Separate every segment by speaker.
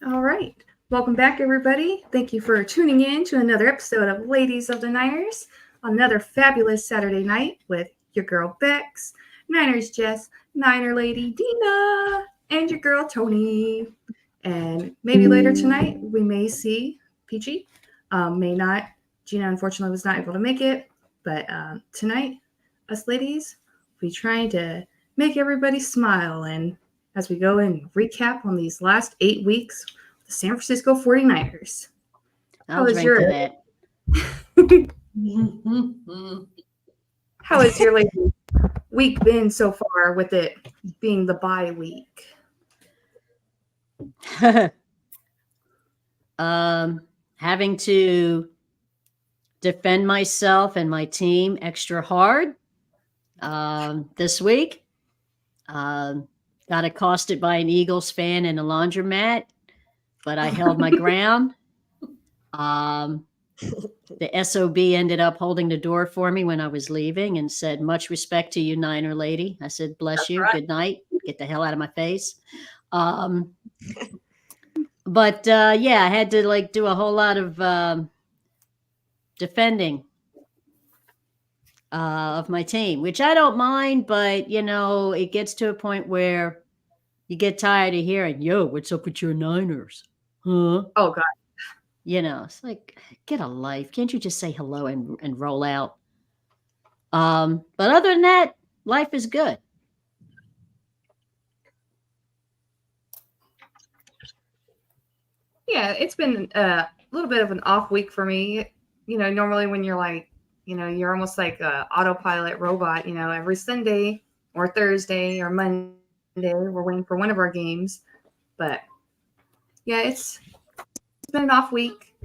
Speaker 1: All right. Welcome back, everybody. Thank you for tuning in to another episode of Ladies of the Niners. Another fabulous Saturday night with your girl Bex, Niners Jess, Niner Lady Dina, and your girl Tony. And maybe later tonight we may see Peachy. May not. Gina unfortunately was not able to make it. But tonight, us ladies, we trying to make everybody smile. And as we go and recap on these last 8 weeks, the San Francisco 49ers.
Speaker 2: I'll drink to that.
Speaker 1: How has your week been so far with it being the bye week?
Speaker 2: Having to defend myself and my team extra hard this week. Got accosted by an Eagles fan in a laundromat, but I held my ground. The SOB ended up holding the door for me when I was leaving and said, "Much respect to you, Niner lady." I said, "Bless
Speaker 1: That's
Speaker 2: you.
Speaker 1: right.
Speaker 2: Good night. Get the hell out of my face." But yeah, I had to do a whole lot of defending of my team, which I don't mind, but it gets to a point where you get tired of hearing, "Yo, what's up with your Niners?" Huh?
Speaker 1: Oh, God.
Speaker 2: It's like, get a life. Can't you just say hello and roll out? But other than that, life is good.
Speaker 1: Yeah, it's been a little bit of an off week for me. Normally when you're you're almost like a autopilot robot, every Sunday or Thursday or Monday, we're waiting for one of our games. But yeah, it's been an off week.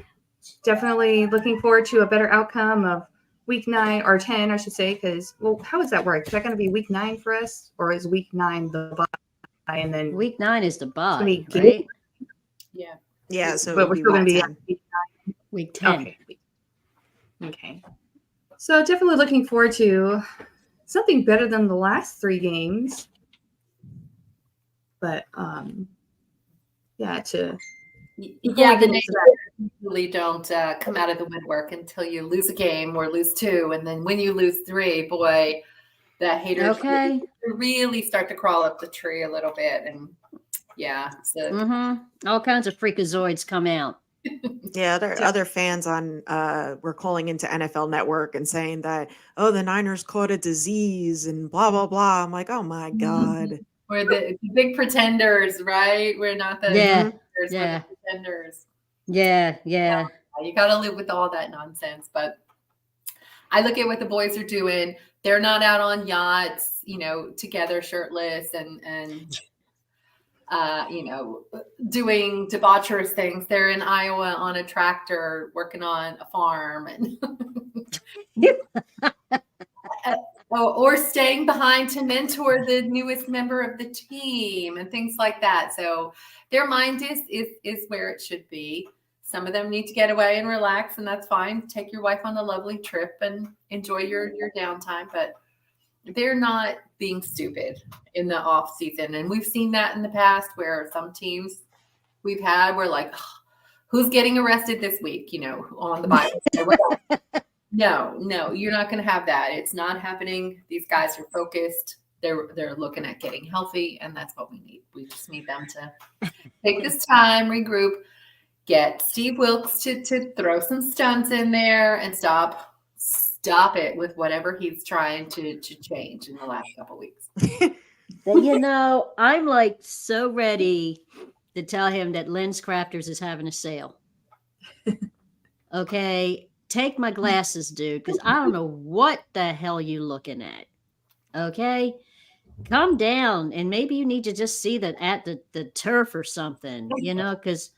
Speaker 1: Definitely looking forward to a better outcome of week 9 or 10, I should say, because, well, how does that work? Is that going to be week 9 for us, or is week 9 the bye and then
Speaker 2: Week 9 is the
Speaker 1: it's going to
Speaker 2: bye,
Speaker 1: be
Speaker 2: right?
Speaker 3: Yeah.
Speaker 4: Yeah, so
Speaker 1: but we're still going to be at
Speaker 2: week 10.
Speaker 1: Okay. So definitely looking forward to something better than the last 3 games. But yeah,
Speaker 3: the Niners usually don't come out of the woodwork until you lose a game or lose 2, and then when you lose 3, boy, the haters really start to crawl up the tree a little bit, and yeah, so
Speaker 2: all kinds of freakazoids come out.
Speaker 4: Yeah, there are other fans were calling into NFL Network and saying that, oh, the Niners caught a disease and blah, blah, blah. I'm like, oh my God.
Speaker 3: We're the big pretenders, right? We're not the pretenders, we're the pretenders.
Speaker 2: Yeah.
Speaker 3: You got to live with all that nonsense. But I look at what the boys are doing. They're not out on yachts, together shirtless and doing debaucherous things. They're in Iowa on a tractor working on a farm and or staying behind to mentor the newest member of the team and things like that. So their mind is where it should be. Some of them need to get away and relax, and that's fine. Take your wife on a lovely trip and enjoy your downtime, but they're not being stupid in the off season. And we've seen that in the past where some teams we've had, we're like, who's getting arrested this week, on the Bible. No, you're not going to have that. It's not happening. These guys are focused. They're looking at getting healthy, and that's what we need. We just need them to take this time, regroup, get Steve Wilkes to throw some stunts in there and stop it with whatever he's trying to change in the last couple of weeks.
Speaker 2: I'm like so ready to tell him that Lynn's Crafters is having a sale. Okay, take my glasses, dude, because I don't know what the hell you looking at. Okay, come down, and maybe you need to just see that at the turf or something, because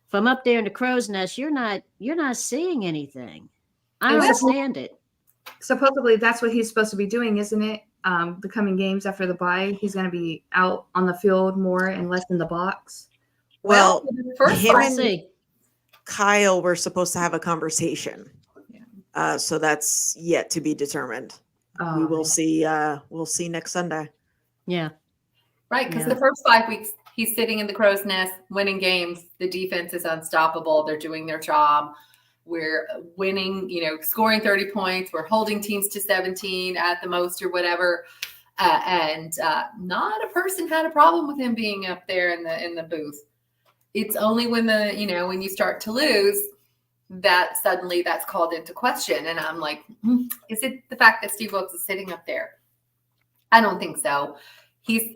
Speaker 2: from up there in the crow's nest, you're not seeing anything. I don't understand it.
Speaker 1: Supposedly that's what he's supposed to be doing, isn't it? The coming games after the bye, he's going to be out on the field more and less in the box.
Speaker 4: Well,
Speaker 3: first
Speaker 4: him and Kyle were supposed to have a conversation. So that's yet to be determined. We will see. We'll see next Sunday.
Speaker 2: Yeah.
Speaker 3: Right, because
Speaker 2: Yeah.
Speaker 3: the first 5 weeks he's sitting in the crow's nest, winning games. The defense is unstoppable. They're doing their job. We're winning, scoring 30 points. We're holding teams to 17 at the most or whatever. And not a person had a problem with him being up there in the booth. It's only when when you start to lose that suddenly that's called into question. And I'm like, is it the fact that Steve Wilkes is sitting up there? I don't think so. He's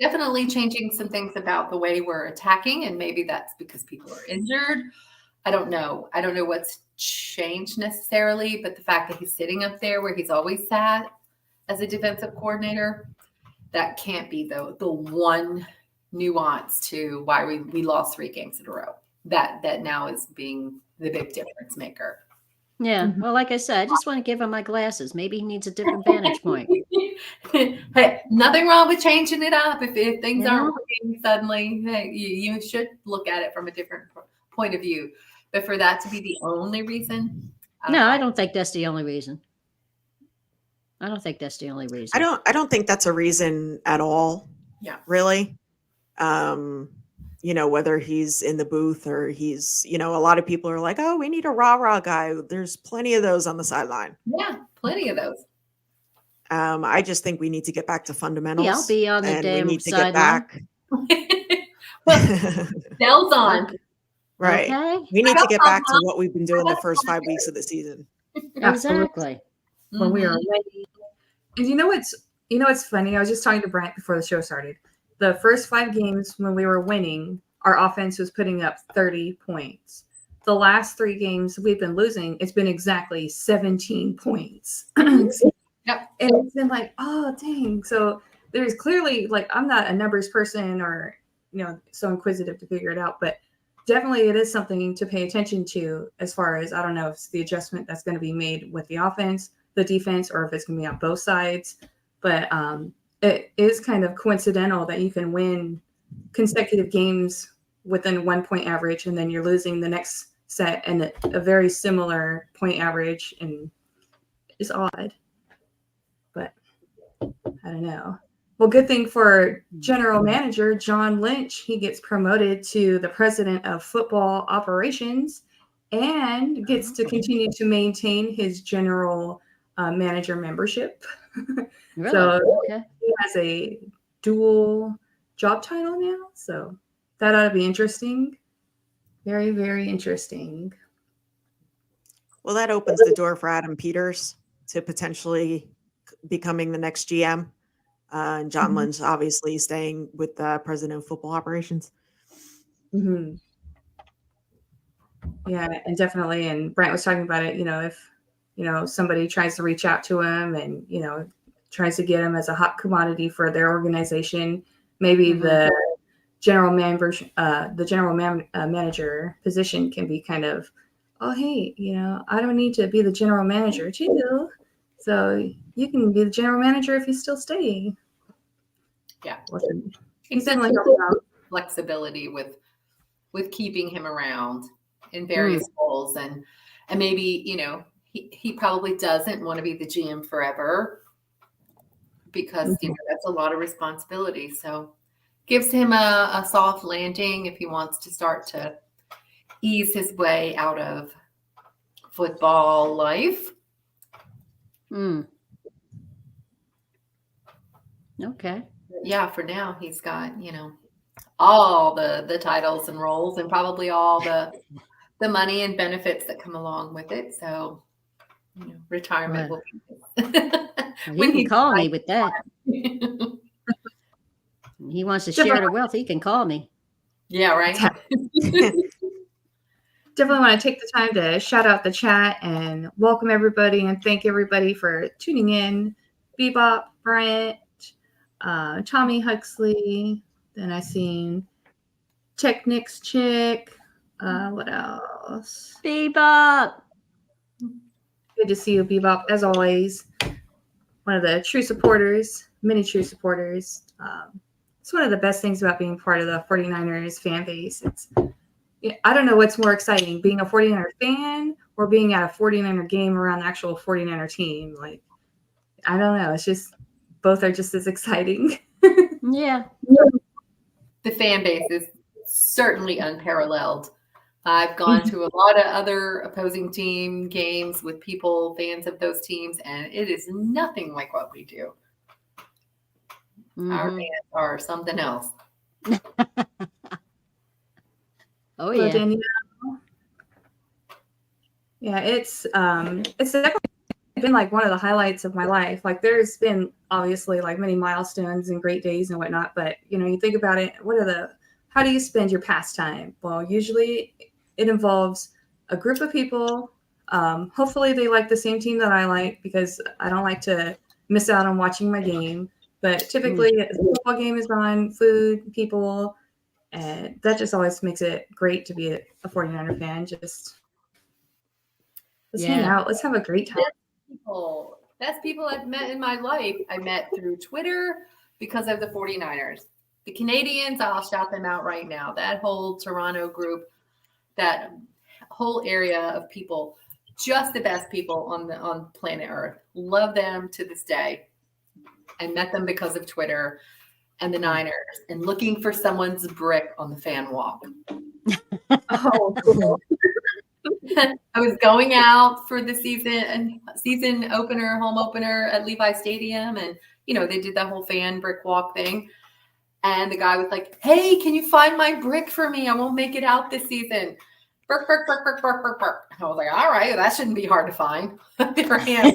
Speaker 3: definitely changing some things about the way we're attacking, and maybe that's because people are injured. I don't know. I don't know what's changed necessarily, but the fact that he's sitting up there where he's always sat as a defensive coordinator, that can't be the one nuance to why we lost 3 games in a row. That now is being the big difference maker.
Speaker 2: Yeah. Well, like I said, I just want to give him my glasses. Maybe he needs a different vantage point.
Speaker 3: Hey, nothing wrong with changing it up. If things
Speaker 2: Yeah.
Speaker 3: aren't working suddenly, hey, you should look at it from a different point of view. But for that to be the only reason,
Speaker 2: I don't think that's the only reason. I don't think that's the only reason.
Speaker 4: I don't think that's a reason at all.
Speaker 3: Yeah.
Speaker 4: Really. Whether he's in the booth or he's, a lot of people are like, oh, we need a rah-rah guy. There's plenty of those on the sideline.
Speaker 3: Yeah, plenty of those.
Speaker 4: I just think we need to get back to fundamentals.
Speaker 2: Yeah, I'll be on the
Speaker 4: and we
Speaker 2: damn
Speaker 4: need to get
Speaker 2: sideline.
Speaker 4: back.
Speaker 3: Bells on.
Speaker 4: Right.
Speaker 2: Okay.
Speaker 4: We need to get back to what we've been doing the first 5 weeks of the season.
Speaker 2: Exactly.
Speaker 1: When we are winning. And you know what's funny? I was just talking to Brent before the show started. The first 5 games when we were winning, our offense was putting up 30 points. The last 3 games we've been losing, it's been exactly 17 points.
Speaker 3: Yep.
Speaker 1: And it's been like, oh, dang. So there's clearly, like, I'm not a numbers person or, so inquisitive to figure it out, but definitely it is something to pay attention to as far as, I don't know if it's the adjustment that's going to be made with the offense, the defense, or if it's going to be on both sides. But it is kind of coincidental that you can win consecutive games within 1 point average, and then you're losing the next set and a very similar point average, and it's odd. But I don't know. Well, good thing for general manager John Lynch, he gets promoted to the president of football operations and gets to continue to maintain his general manager membership.
Speaker 2: Really?
Speaker 1: So
Speaker 2: Okay.
Speaker 1: he has a dual job title now. So that ought to be interesting. Very, very interesting.
Speaker 4: Well, that opens the door for Adam Peters to potentially becoming the next GM. And John Lynch obviously staying with the president of football operations.
Speaker 1: Mm-hmm. Yeah, and definitely. And Brent was talking about it, if, somebody tries to reach out to him and, tries to get him as a hot commodity for their organization, maybe the general manager position can be kind of, oh, hey, I don't need to be the general manager too. So you can be the general manager if you still stay.
Speaker 3: Yeah.
Speaker 1: He's definitely helping out.
Speaker 3: Flexibility with keeping him around in various roles, and maybe he probably doesn't want to be the GM forever because that's a lot of responsibility. So gives him a soft landing if he wants to start to ease his way out of football life.
Speaker 2: Okay.
Speaker 3: Yeah, for now he's got all the titles and roles and probably all the money and benefits that come along with it. So retirement will be
Speaker 2: he can call me with that. He wants to share the wealth, he can call me.
Speaker 3: Yeah, right.
Speaker 1: Definitely want to take the time to shout out the chat and welcome everybody and thank everybody for tuning in. Bebop, Bryant, Tommy Huxley, then I seen Technics Chick. What else?
Speaker 2: Bebop.
Speaker 1: Good to see you, Bebop, as always. One of the true supporters, many true supporters. It's one of the best things about being part of the 49ers fan base. I don't know what's more exciting, being a 49er fan or being at a 49er game around the actual 49er team. Like, I don't know. It's just, both are just as exciting.
Speaker 2: Yeah.
Speaker 3: The fan base is certainly unparalleled. I've gone to a lot of other opposing team games with people, fans of those teams, and it is nothing like what we do. Our
Speaker 2: Mhm.
Speaker 3: fans are something else.
Speaker 2: Oh
Speaker 1: Hello,
Speaker 2: yeah.
Speaker 1: Danielle. Yeah, it's definitely been like one of the highlights of my life. Like there's been obviously like many milestones and great days and whatnot, but you think about it, how do you spend your pastime? Well, usually it involves a group of people. Hopefully they like the same team that I like, because I don't like to miss out on watching my game. But typically the football game is on, food, people, and that just always makes it great to be a 49er fan. Just let's hang
Speaker 2: Yeah.
Speaker 1: out. Let's have a great time.
Speaker 3: Best people I've met in my life, I met through Twitter because of the 49ers. The Canadians, I'll shout them out right now. That whole Toronto group, that whole area of people, just the best people on planet Earth. Love them to this day. I met them because of Twitter and the Niners, and looking for someone's brick on the fan walk.
Speaker 1: Oh, cool.
Speaker 3: I was going out for the season opener, home opener at Levi Stadium, and they did that whole fan brick walk thing. And the guy was like, "Hey, can you find my brick for me? I won't make it out this season." Burk, burk, burk, burk, burk, burk, burk. I was like, "All right, that shouldn't be hard to find." There I am,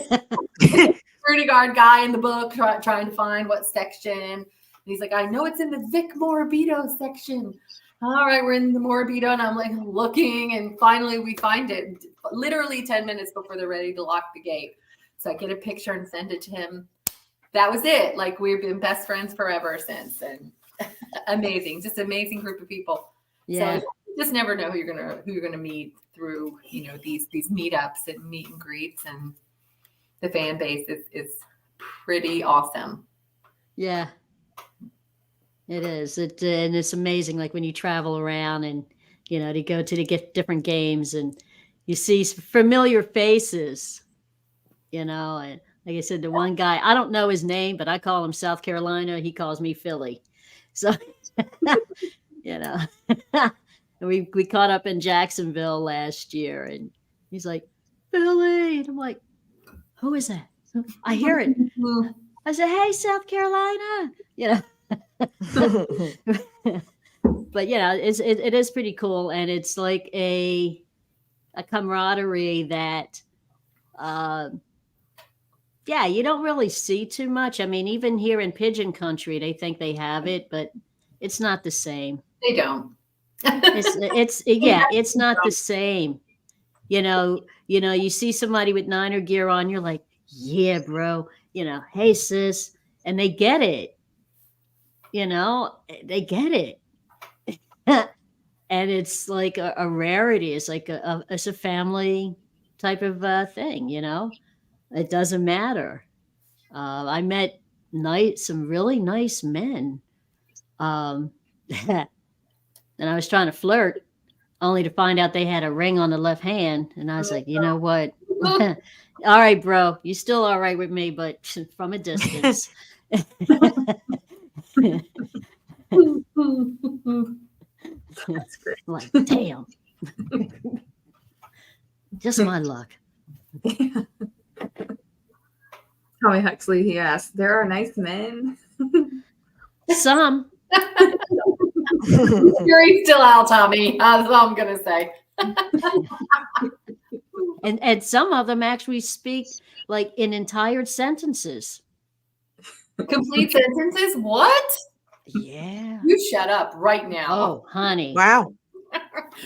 Speaker 3: security guard guy in the book trying to find what section. And he's like, "I know it's in the Vic Morabito section." All right, we're in the Morabito, and I'm like looking, and finally we find it literally 10 minutes before they're ready to lock the gate. So I get a picture and send it to him. That was it. Like, we've been best friends forever since, and amazing, just amazing group of people.
Speaker 2: Yeah.
Speaker 3: So you just never know who you're gonna meet through these meetups and meet and greets, and the fan base is pretty awesome.
Speaker 2: Yeah. It is. And it's amazing. Like when you travel around and to go to get different games and you see familiar faces. And like I said, the one guy, I don't know his name, but I call him South Carolina. He calls me Philly. So we caught up in Jacksonville last year, and he's like, "Philly," and I'm like, "Who is that?" I hear it. I said, "Hey, South Carolina," But it is pretty cool, and it's like a camaraderie that, you don't really see too much. I mean, even here in Pigeon Country, they think they have it, but it's not the same.
Speaker 3: They don't.
Speaker 2: It's not the same. You see somebody with Niner gear on, you're like, "Yeah, bro," "Hey, sis," and they get it. They get it. And it's like a rarity. It's like it's a family type of thing. It doesn't matter. I met some really nice men, and I was trying to flirt, only to find out they had a ring on the left hand, and I was like, "You know what? All right, bro, you still all right with me, but from a distance."
Speaker 1: That's great.
Speaker 2: Like, damn. Just my luck.
Speaker 1: Tommy Huxley, he asked, "There are nice men."
Speaker 2: Some.
Speaker 3: Jury's still out, Tommy. That's all I'm gonna say.
Speaker 2: And some of them actually speak like in entire sentences.
Speaker 3: Complete sentences? What?
Speaker 2: Yeah.
Speaker 3: You shut up right now.
Speaker 2: Oh, honey.
Speaker 4: Wow.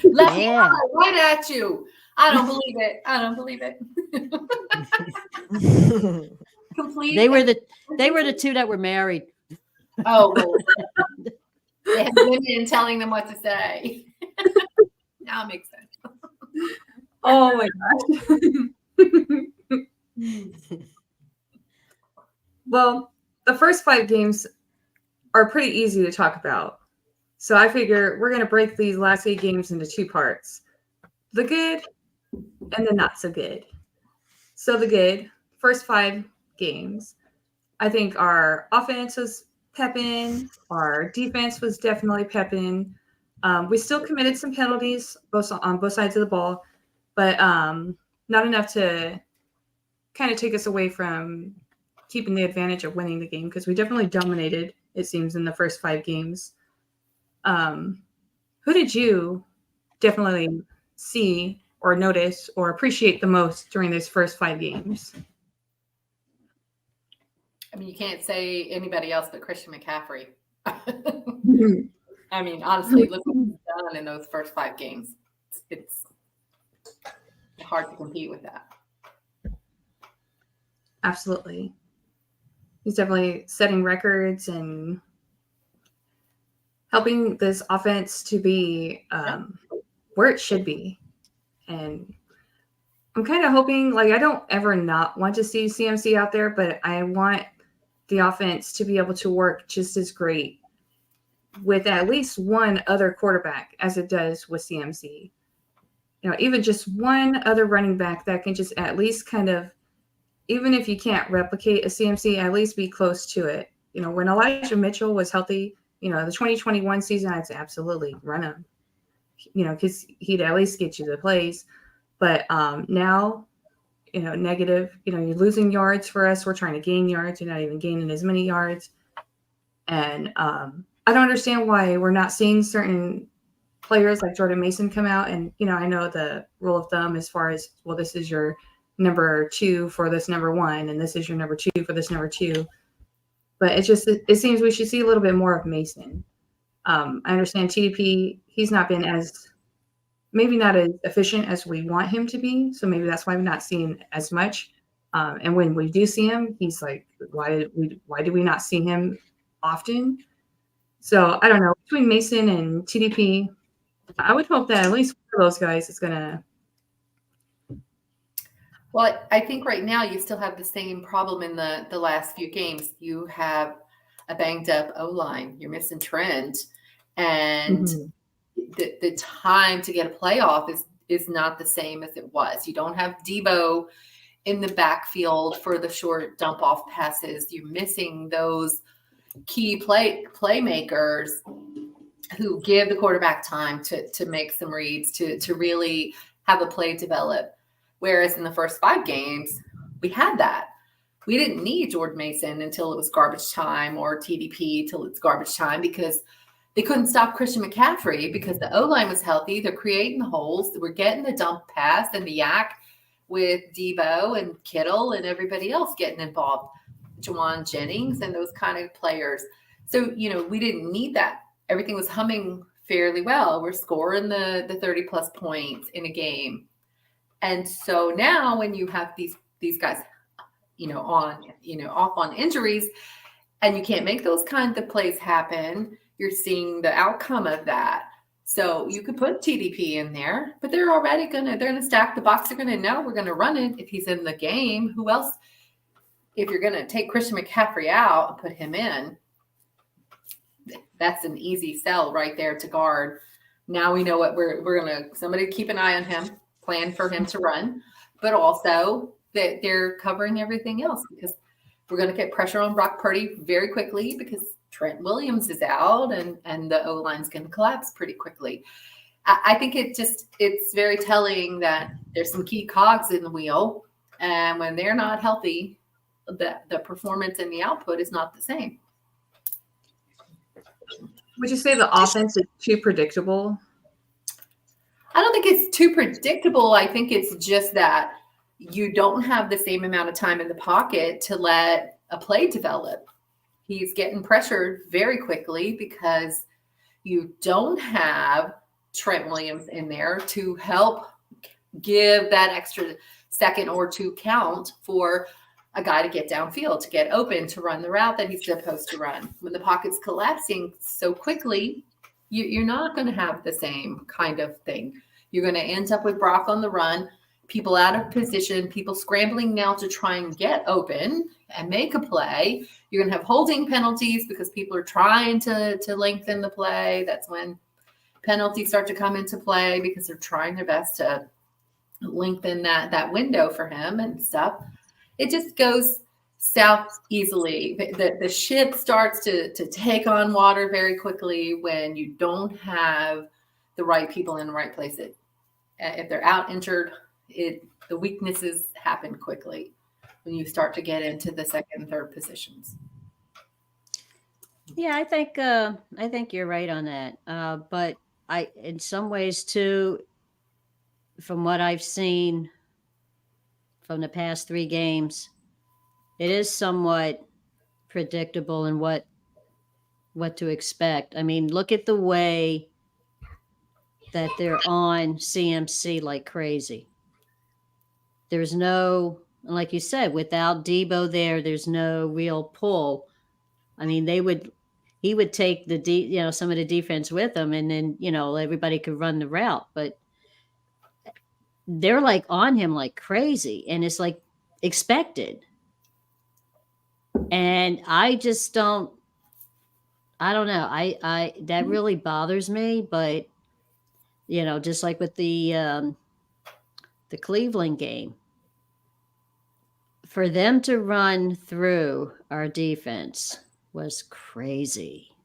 Speaker 3: Left
Speaker 2: Yeah.
Speaker 3: right at you. I don't believe it. I don't believe it. Complete.
Speaker 2: They were the two that were married.
Speaker 3: Oh, they had women telling them what to say. Now it makes sense.
Speaker 1: Oh my gosh. Well, the first 5 games are pretty easy to talk about. So I figure we're going to break these last 8 games into 2 parts. The good and the not so good. So the good, first 5 games, I think our offense was pepping. Our defense was definitely pepping. We still committed some penalties on both sides of the ball, but not enough to kind of take us away from keeping the advantage of winning the game, because we definitely dominated, it seems, in the first 5 games. Who did you definitely see or notice or appreciate the most during those first 5 games?
Speaker 3: I mean, you can't say anybody else but Christian McCaffrey.
Speaker 1: Mhm.
Speaker 3: I mean, honestly, look what he's done in those first 5 games. It's hard to compete with that.
Speaker 1: Absolutely. He's definitely setting records and helping this offense to be where it should be. And I'm kind of hoping, like, I don't ever not want to see CMC out there, but I want the offense to be able to work just as great with at least one other quarterback as it does with CMC. You know, even just one other running back that can just at least kind of, even if you can't replicate a CMC, at least be close to it. You know, when Elijah Mitchell was healthy, you know, the 2021 season, I'd say absolutely run him, you know, because he'd at least get you the plays. But now, you know, negative, you know, you're losing yards for us. We're trying to gain yards. You're not even gaining as many yards. And I don't understand why we're not seeing certain players like Jordan Mason come out. And, you know, I know the rule of thumb as far as, well, this is your number 2 for this number 1, and this is your number 2 for this number 2. But it seems we should see a little bit more of Mason. I understand TDP, he's not been maybe not as efficient as we want him to be. So maybe that's why we're not seeing as much. And when we do see him, he's like, why do we not see him often? So I don't know. Between Mason and TDP, I would hope that at least one of those guys is going to.
Speaker 3: Well, I think right now you still have the same problem in the last few games. You have a banged up O-line. You're missing Trent. And the time to get a playoff is not the same as it was. You don't have Debo in the backfield for the short dump off passes. You're missing those key playmakers who give the quarterback time to make some reads, to really have a play develop. Whereas in the first 5 games, we had that. We didn't need Jordan Mason until it was garbage time, or TDP till it's garbage time, because they couldn't stop Christian McCaffrey because the O-line was healthy. They're creating the holes. We're getting the dump pass and the yak with Debo and Kittle and everybody else getting involved. Jawan Jennings and those kind of players. So, you know, we didn't need that. Everything was humming fairly well. We're scoring the 30-plus points in a game. And so now when you have these guys, off on injuries, and you can't make those kinds of plays happen, you're seeing the outcome of that. So you could put TDP in there, but they're going to stack the box. They're going to know we're going to run it if he's in the game. Who else? If you're going to take Christian McCaffrey out and put him in, that's an easy sell right there to guard. Now we know what we're going to, somebody keep an eye on him, plan for him to run, but also that they're covering everything else, because we're going to get pressure on Brock Purdy very quickly because Trent Williams is out, and the O-line's going to collapse pretty quickly. I think it's very telling that there's some key cogs in the wheel, and when they're not healthy, the performance and the output is not the same.
Speaker 1: Would you say the offense is too predictable?
Speaker 3: I don't think it's too predictable. I think it's just that you don't have the same amount of time in the pocket to let a play develop. He's getting pressured very quickly because you don't have Trent Williams in there to help give that extra second or 2 count for a guy to get downfield, to get open, to run the route that he's supposed to run. When the pocket's collapsing so quickly, you're not going to have the same kind of thing. You're going to end up with Brock on the run, people out of position, people scrambling now to try and get open and make a play. You're going to have holding penalties because people are trying to lengthen the play. That's when penalties start to come into play, because they're trying their best to lengthen that window for him and stuff. It just goes south easily. The ship starts to take on water very quickly when you don't have the right people in the right place. If they're out injured, the weaknesses happen quickly when you start to get into the second and third positions.
Speaker 2: Yeah, I think you're right on that. But in some ways too, from what I've seen from the past 3 games, it is somewhat predictable in what to expect. I mean, look at the way that they're on CMC like crazy. There's no, like you said, without Debo there's no real pull. I mean, he would take some of the defense with him, and then everybody could run the route, but they're like on him like crazy, and it's like expected. And I just don't know. I that really bothers me, but just like with the Cleveland game, for them to run through our defense was crazy.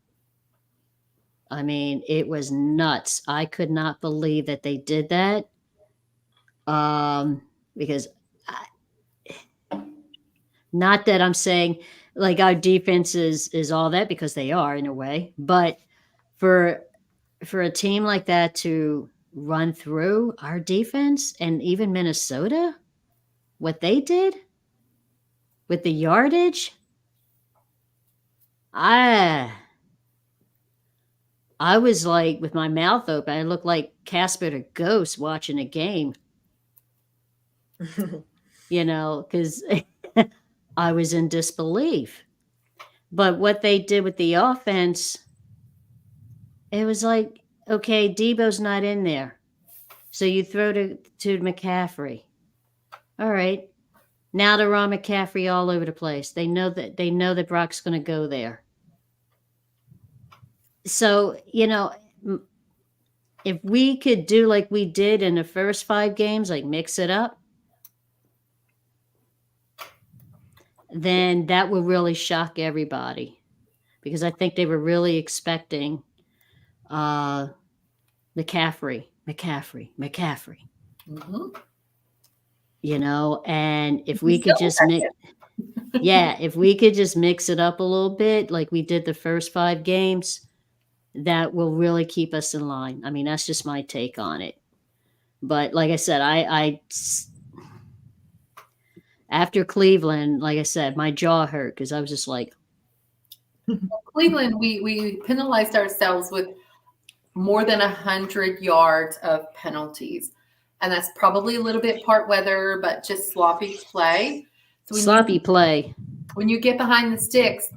Speaker 2: I mean, it was nuts. I could not believe that they did that. Because not that I'm saying like our defense is all that, because they are in a way, but for a team like that to run through our defense, and even Minnesota, what they did with the yardage, I was like with my mouth open. I looked like Casper the Ghost watching a game. Because I was in disbelief. But what they did with the offense, it was like, okay, Debo's not in there, so you throw to McCaffrey. All right, now they're on McCaffrey all over the place. They know that Brock's going to go there. So if we could do like we did in the first 5 games, like mix it up, then that will really shock everybody, because I think they were really expecting McCaffrey.
Speaker 3: Mm-hmm.
Speaker 2: And if we could just if we could just mix it up a little bit, like we did the first 5 games, that will really keep us in line. I mean, that's just my take on it. But like I said, I after Cleveland, like I said, my jaw hurt, because I was just like,
Speaker 3: Cleveland, we penalized ourselves with more than 100 yards of penalties. And that's probably a little bit part weather, but just sloppy play. So
Speaker 2: play.
Speaker 3: When you get behind the sticks,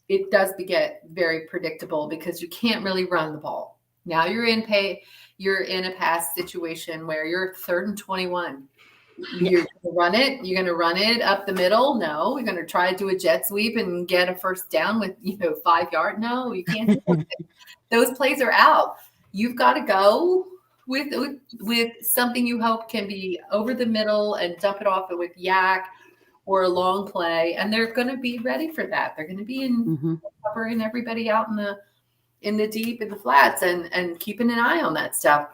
Speaker 3: it does get very predictable, because you can't really run the ball. Now you're in a pass situation where you're 3rd and 21. You're going to run it up the middle. No, you're going to try to do a jet sweep and get a first down with 5 yards. No, you can't do that. Those plays are out. You've got to go with something you hope can be over the middle and dump it off with yak or a long play, and they're going to be ready for that. They're going to be covering everybody out in the deep, in the flats, and keeping an eye on that stuff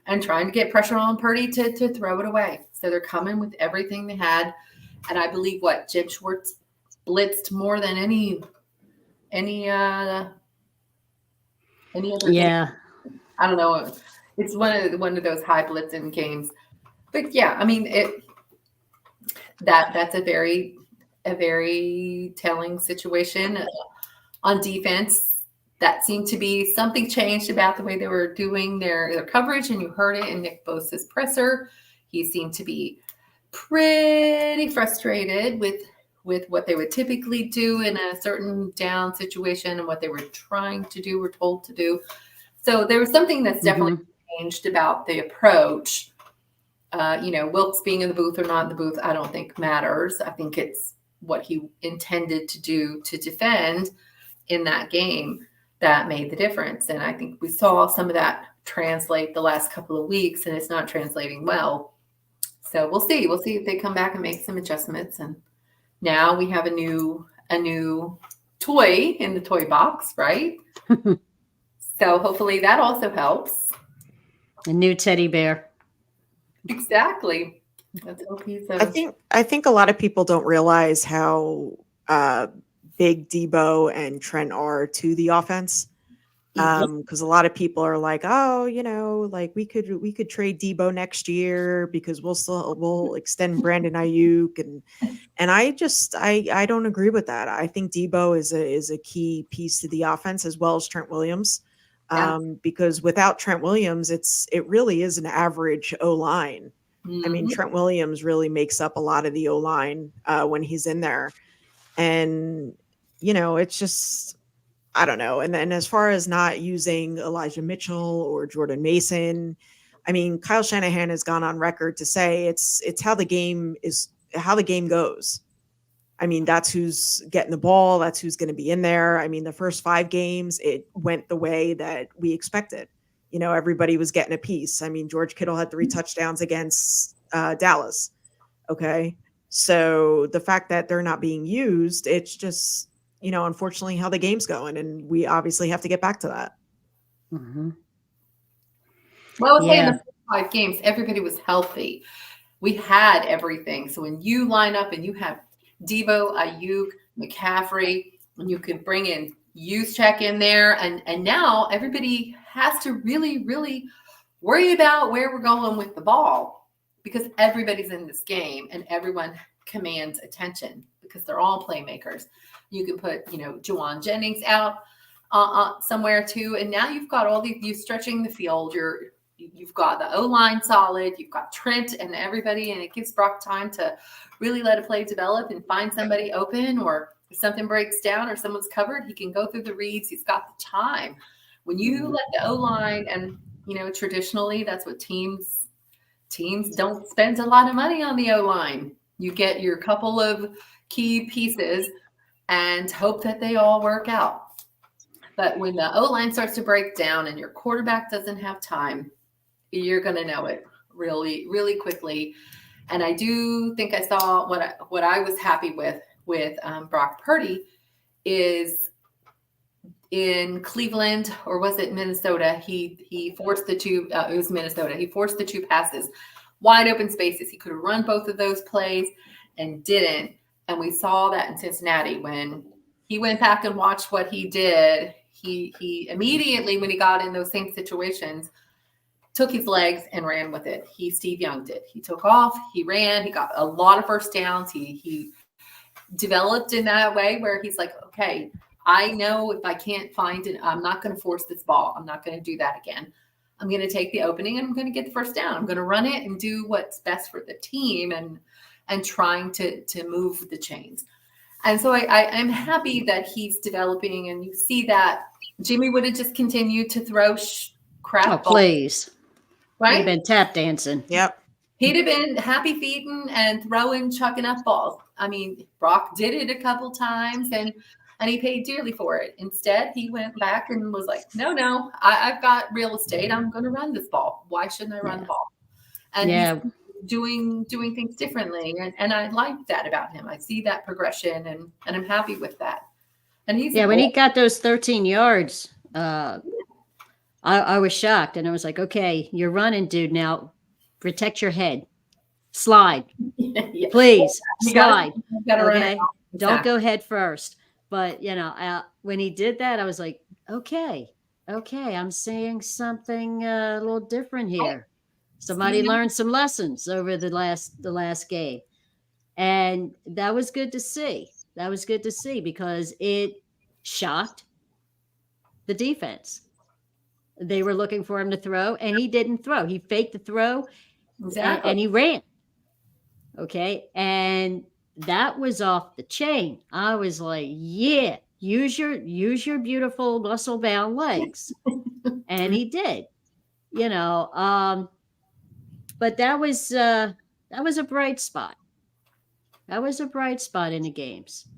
Speaker 3: and trying to get pressure on Purdy to throw it away. So they're coming with everything they had, and I believe Jim Schwartz blitzed more than any other.
Speaker 2: Yeah.
Speaker 3: Game. I don't know. It's one of those high blitzing games, but yeah, I mean that's a very telling situation on defense. That seemed to be something changed about the way they were doing their coverage, and you heard it in Nick Bosa's presser. He seemed to be pretty frustrated with what they would typically do in a certain down situation and what they were trying to do or told to do. So there was something that's definitely changed about the approach. Wilkes being in the booth or not in the booth, I don't think matters. I think it's what he intended to do to defend in that game that made the difference. And I think we saw some of that translate the last couple of weeks, and it's not translating well. So we'll see. We'll see if they come back and make some adjustments and now we have a new toy in the toy box, right? So hopefully that also helps.
Speaker 2: A new teddy bear.
Speaker 3: Exactly. Let's hope he's
Speaker 4: I think a lot of people don't realize how big Debo and Trent are to the offense. Because a lot of people are like, oh, you know, like we could trade Debo next year because we'll extend Brandon Ayuk, and I don't agree with that. I think Debo is a key piece to the offense as well as Trent Williams.
Speaker 3: Yeah.
Speaker 4: Because without Trent Williams, it really is an average O line. I mean,
Speaker 3: Mhm.
Speaker 4: Trent Williams really makes up a lot of the O line when he's in there, and you know, it's just I don't know. And then as far as not using Elijah Mitchell or Jordan Mason, I mean, Kyle Shanahan has gone on record to say it's how the game goes. I mean, that's who's getting the ball, that's who's going to be in there. I mean, the first 5 games, it went the way that we expected. You know, everybody was getting a piece. I mean, George Kittle had 3 touchdowns against Dallas. Okay. So the fact that they're not being used, it's just, you know, unfortunately how the game's going. And we obviously have to get back to that.
Speaker 2: Mm-hmm.
Speaker 3: Well, I would say in
Speaker 2: Yeah.
Speaker 3: the first 5 games, everybody was healthy. We had everything. So when you line up and you have Debo, Ayuk, McCaffrey, and you could bring in check in there, and now everybody has to really, really worry about where we're going with the ball because everybody's in this game and everyone commands attention because they're all playmakers. You can put, Juwan Jennings out somewhere too, and now you've got all you stretching the field. You've got the O-line solid, you've got Trent and everybody, and it gives Brock time to really let a play develop and find somebody open, or if something breaks down or someone's covered, he can go through the reads. He's got the time. When you let the O-line, and traditionally that's what teams don't spend a lot of money on the O-line. You get your couple of key pieces and hope that they all work out. But when the O-line starts to break down and your quarterback doesn't have time, you're going to know it really, really quickly. And I do think I saw what I was happy with Brock Purdy is in Cleveland, or was it Minnesota? He forced the 2. It was Minnesota. He forced the 2 passes, wide open spaces. He could have run both of those plays and didn't. And we saw that in Cincinnati when he went back and watched what he did. He immediately, when he got in those same situations, took his legs and ran with it. Steve Young did. He took off, he ran, he got a lot of first downs. He developed in that way where he's like, okay, I know if I can't find it, I'm not going to force this ball. I'm not going to do that again. I'm going to take the opening and I'm going to get the first down. I'm going to run it and do what's best for the team and trying to move the chains. And so I'm happy that he's developing, and you see that Jimmy would have just continued to throw crap balls.
Speaker 2: Please.
Speaker 3: Right?
Speaker 2: He'd have been tap dancing.
Speaker 4: Yep.
Speaker 3: He'd have been happy feeding and chucking up balls. I mean, Brock did it a couple times and he paid dearly for it. Instead, he went back and was like, no, I've got real estate. I'm going to run this ball. Why shouldn't I run the ball? And he's doing things differently. And I like that about him. I see that progression and I'm happy with that. And
Speaker 2: when he got those 13 yards, I was shocked, and I was like, okay, you're running, dude. Now protect your head. Slide.
Speaker 3: Yeah.
Speaker 2: Please
Speaker 3: Gotta
Speaker 2: okay. Don't go head first. But, when he did that, I was like, okay, I'm seeing something a little different here. Somebody learned some lessons over the last game. And that was good to see. Because it shocked the defense. They were looking for him to throw, and he didn't throw. He faked the throw, and he ran. Okay, and that was off the chain. I was like, yeah, use your beautiful muscle-bound legs. And he did. But that was a bright spot. That was a bright spot in the games.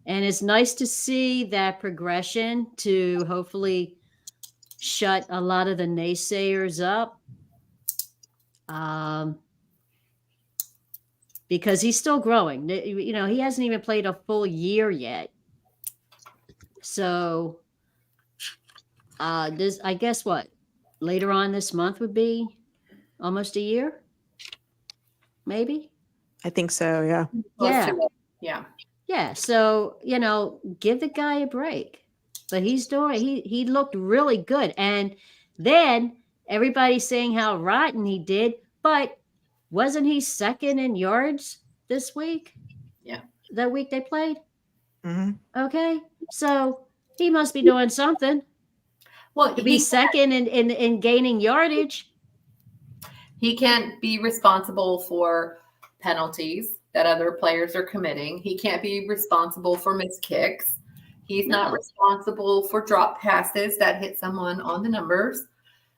Speaker 2: And it's nice to see that progression to hopefully shut a lot of the naysayers up. because he's still growing. You know, he hasn't even played a full year yet. So, this, I guess what, later on this month would be almost a year, maybe.
Speaker 4: I think so. Yeah.
Speaker 3: Close
Speaker 2: Yeah.
Speaker 3: to it. Yeah.
Speaker 2: Yeah. So, you know, give the guy a break. But he's doing, he looked really good. And then everybody's saying how rotten he did, but wasn't he second in yards this week?
Speaker 3: Yeah.
Speaker 2: That week they played?
Speaker 4: hmm
Speaker 2: Okay. So he must be doing something
Speaker 3: Well,
Speaker 2: to be second in gaining yardage.
Speaker 3: he can't be responsible for penalties that other players are committing. He can't be responsible for missed kicks. He's not
Speaker 2: No.
Speaker 3: responsible for drop passes that hit someone on the numbers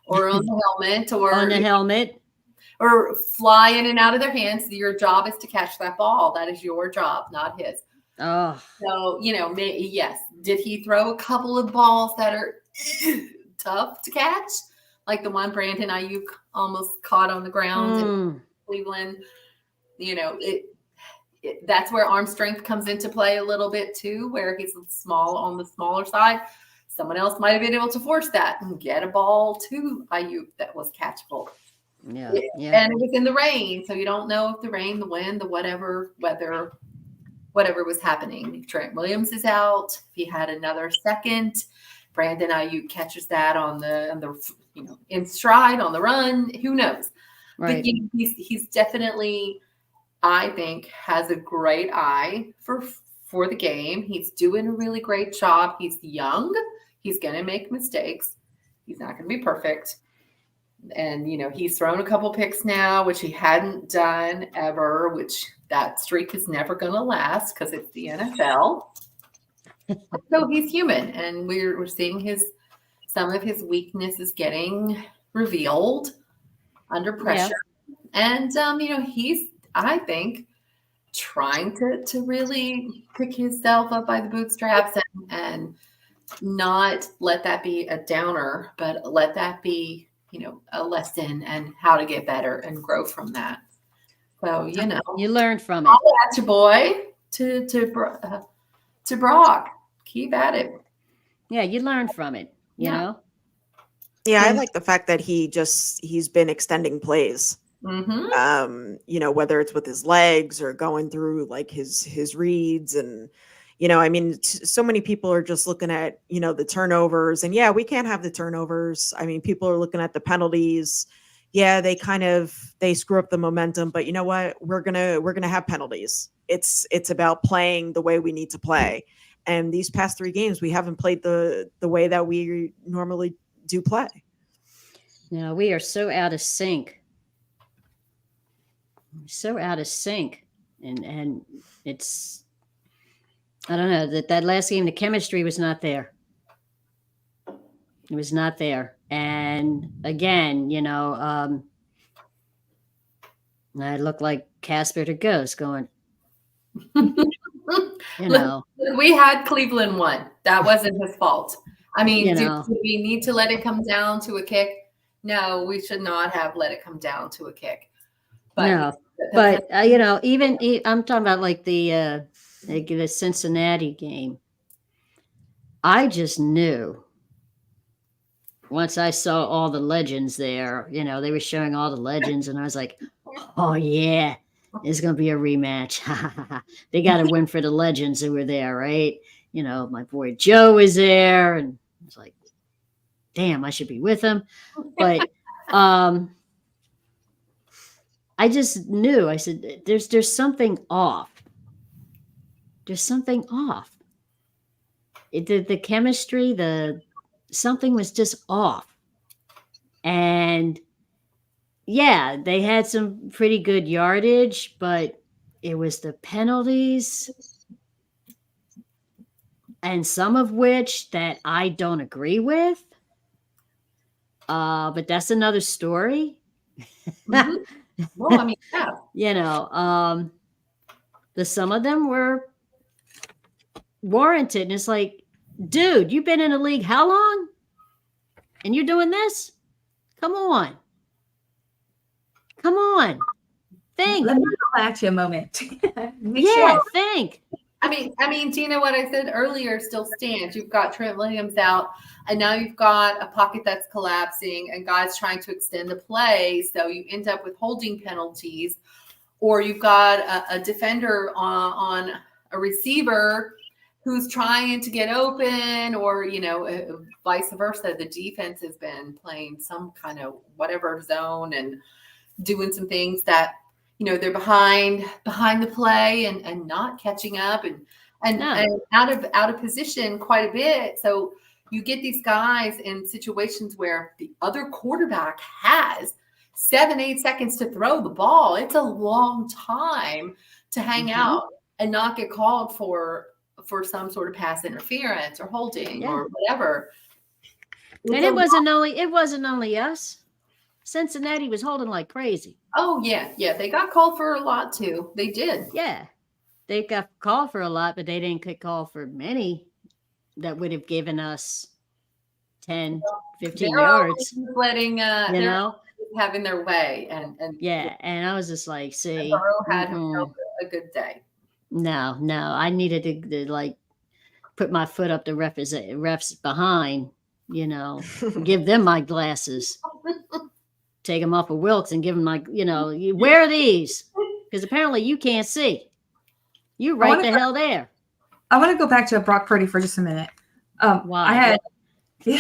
Speaker 3: or on the helmet
Speaker 2: On the helmet.
Speaker 3: or fly in and out of their hands. Your job is to catch that ball. That is your job, not his.
Speaker 2: Oh,
Speaker 3: So, you know, yes. Did he throw a couple of balls that are tough to catch? Like the one Brandon Ayuk almost caught on the ground in Cleveland. You know, that's where arm strength comes into play a little bit too, where he's small on the smaller side. Someone else might have been able to force that and get a ball to Ayuk that was catchable.
Speaker 2: yeah.
Speaker 3: And it was in the rain, so you don't know if the rain, the wind, the whatever was happening. Trent Williams is out. If he had another second, Brandon Ayuk catches that on the you know, in stride on the run. Who knows?
Speaker 2: Right.
Speaker 3: But he's definitely, I think, has a great eye for the game. He's doing a really great job. He's young. He's going to make mistakes. He's not going to be perfect. And, you know, he's thrown a couple picks now, which he hadn't done ever, which that streak is never going to last because it's the NFL. So he's human, and we're seeing some of his weaknesses getting revealed under pressure. Yeah. And, you know, he's, I think, trying to really pick himself up by the bootstraps and not let that be a downer, but let that be, you know, a lesson and how to get better and grow from that. So, you know,
Speaker 2: you learn from it.
Speaker 3: That's your boy to Brock. Keep at it.
Speaker 2: Yeah, you learn from it, you know?
Speaker 4: Yeah, I like the fact that he's been extending plays.
Speaker 3: Mm-hmm.
Speaker 4: You know, whether it's with his legs or going through like his reads. And, you know, I mean, so many people are just looking at, you know, the turnovers, and yeah, we can't have the turnovers. I mean, people are looking at the penalties. Yeah, they screw up the momentum, but you know what? We're gonna have penalties. It's about playing the way we need to play. And these past 3 games, we haven't played the way that we normally do play.
Speaker 2: No, we are so out of sync. So out of sync. And it's, I don't know, that last game, the chemistry was not there. It was not there. And again, you know, I look like Casper the Ghost going, you know.
Speaker 3: We had Cleveland won. That wasn't his fault. I mean, do we need to let it come down to a kick? No, we should not have let it come down to a kick. But,
Speaker 2: no, but you know, even I'm talking about like the Cincinnati game. I just knew once I saw all the legends there. You know, they were showing all the legends, and I was like, "Oh yeah, it's gonna be a rematch. They got to win for the legends who were there, right?" You know, my boy Joe was there, and I was like, "Damn, I should be with him." But I just knew. I said, "There's something off. There's something off. The chemistry, something was just off." And yeah, they had some pretty good yardage, but it was the penalties, and some of which that I don't agree with. But that's another story.
Speaker 3: Mm-hmm. Well, I mean, yeah.
Speaker 2: You know, some of them were warranted. And it's like, dude, you've been in the league how long? And you're doing this? Come on. Come on. Think.
Speaker 1: Let me holla at you a moment. Make
Speaker 2: Yeah,
Speaker 1: sure.
Speaker 2: think.
Speaker 3: I mean, Gina, what I said earlier still stands. You've got Trent Williams out, and now you've got a pocket that's collapsing, and guys trying to extend the play, so you end up with holding penalties, or you've got a defender on a receiver who's trying to get open, or vice versa. The defense has been playing some kind of whatever zone and doing some things that they're behind the play and not catching up and
Speaker 2: No.
Speaker 3: out of position quite a bit. So you get these guys in situations where the other quarterback has 7-8 seconds to throw the ball. It's a long time to hang out and not get called for some sort of pass interference or holding or whatever.
Speaker 2: And it wasn't only us. Cincinnati was holding like crazy.
Speaker 3: Oh yeah, they got called for a lot too. They did.
Speaker 2: Yeah, they got called for a lot, but they didn't get called for many that would have given us 10, 15 yards.
Speaker 3: Letting
Speaker 2: you
Speaker 3: having their way and
Speaker 2: yeah, and I was just like, see,
Speaker 3: Burrow had himself a good day.
Speaker 2: No, I needed to like put my foot up the refs behind, give them my glasses, take them off of Wilkes and give them my, you wear these because apparently you can't see. You right the hell there.
Speaker 1: I want to go back to Brock Purdy for just a minute.
Speaker 2: Why? We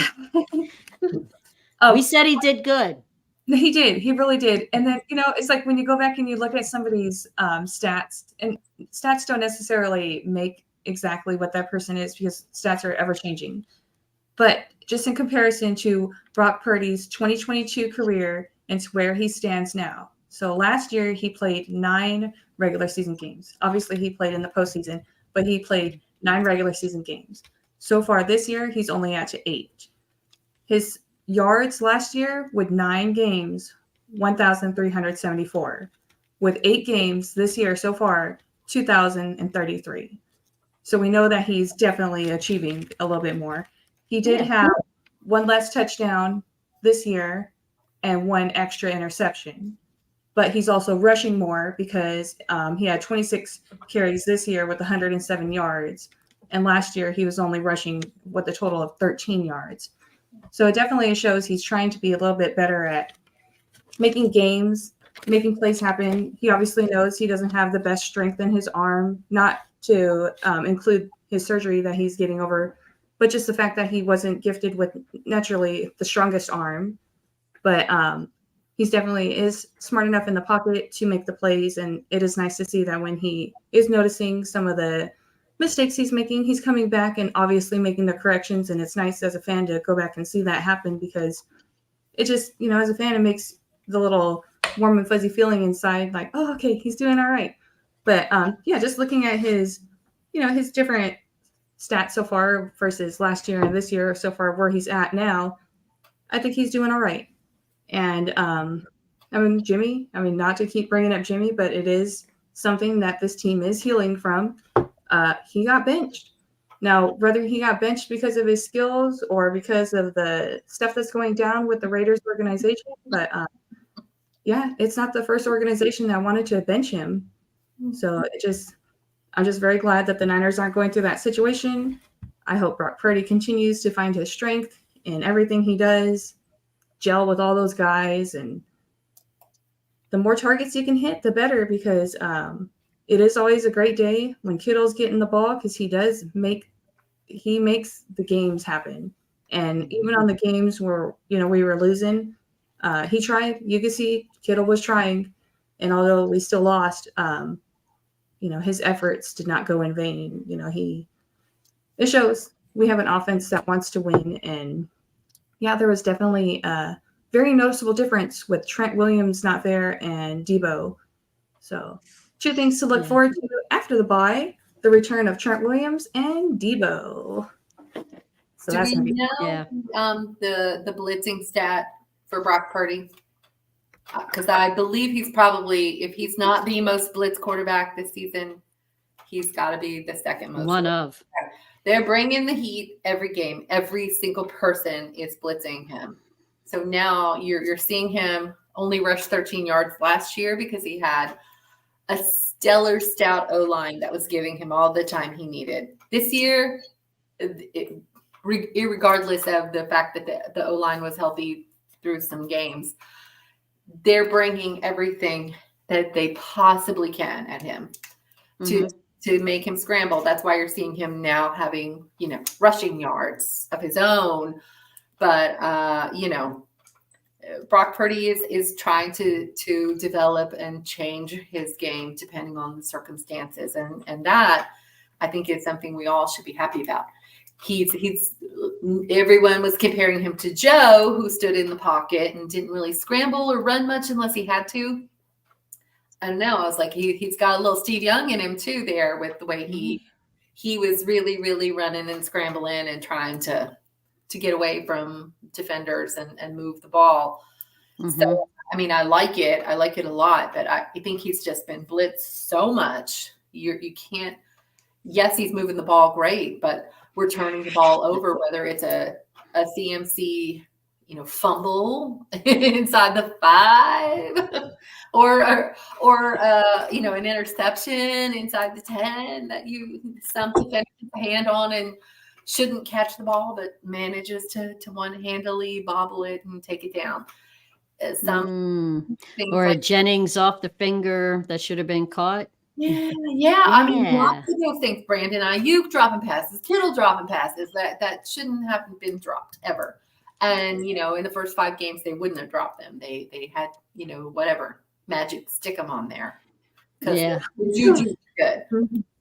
Speaker 2: said he did good.
Speaker 1: He did. He really did. And then, it's like when you go back and you look at some of these stats, and stats don't necessarily make exactly what that person is because stats are ever changing. But just in comparison to Brock Purdy's 2022 career and to where he stands now. So last year he played 9 regular season games. Obviously he played in the postseason, but he played 9 regular season games. So far this year, he's only at 8. His yards last year with 9 games, 1,374. With 8 games this year so far, 2,033. So we know that he's definitely achieving a little bit more. He did have 1 less touchdown this year and 1 extra interception. But he's also rushing more because he had 26 carries this year with 107 yards. And last year he was only rushing with a total of 13 yards. So it definitely shows he's trying to be a little bit better at making games, making plays happen. He obviously knows he doesn't have the best strength in his arm, not to include his surgery that he's getting over, but just the fact that he wasn't gifted with naturally the strongest arm. But he's definitely is smart enough in the pocket to make the plays. And it is nice to see that when he is noticing some of the mistakes he's making, he's coming back and obviously making the corrections. And it's nice as a fan to go back and see that happen because it just, as a fan, it makes the little warm and fuzzy feeling inside like, oh, okay, he's doing all right. But just looking at his, his different stats so far versus last year and this year so far where he's at now, I think he's doing all right. And Jimmy, not to keep bringing up Jimmy, but it is something that this team is healing from. He got benched. Now, whether he got benched because of his skills or because of the stuff that's going down with the Raiders organization, but it's not the first organization that wanted to bench him. So I'm just very glad that the Niners aren't going through that situation. I hope Brock Purdy continues to find his strength in everything he does, gel with all those guys, and the more targets you can hit, the better, because it is always a great day when Kittle's getting the ball because he makes the games happen. And even on the games where, we were losing, he tried. You could see Kittle was trying. And although we still lost, his efforts did not go in vain. It shows we have an offense that wants to win. And there was definitely a very noticeable difference with Trent Williams not there and Debo. So 2 things to look forward to after the bye: the return of Trent Williams and Debo. So
Speaker 3: do
Speaker 1: that's
Speaker 3: we know the blitzing stat for Brock Purdy? Because I believe he's probably, if he's not the most blitz quarterback this season, he's got to be the second most.
Speaker 2: One of.
Speaker 3: They're bringing the heat every game. Every single person is blitzing him. So now you're seeing him only rushed 13 yards last year because he had a stellar stout O-line that was giving him all the time he needed. This year, regardless of the fact that the O-line was healthy through some games, they're bringing everything that they possibly can at him to make him scramble. That's why you're seeing him now having, rushing yards of his own. But, Brock Purdy is trying to develop and change his game depending on the circumstances. And that, I think, is something we all should be happy about. Everyone was comparing him to Joe, who stood in the pocket and didn't really scramble or run much unless he had to. I don't know. I was like, he's got a little Steve Young in him too there with the way he was really, really running and scrambling and trying to get away from defenders and move the ball. So, I mean, I like it. I like it a lot, but I think he's just been blitzed so much. You can't, yes, he's moving the ball great, but we're turning the ball over, whether it's a CMC, fumble inside the 5 or an interception inside the 10 that some defender puts a hand on and shouldn't catch the ball, but manages to one-handedly bobble it and take it down.
Speaker 2: Or a Jennings off the finger that should have been caught.
Speaker 3: Yeah. I mean, lots of those things. Brandon Ayuk dropping passes, Kittle dropping passes that shouldn't have been dropped ever. And in the first 5 games, they wouldn't have dropped them. They had whatever magic stick them on there because the juju was good,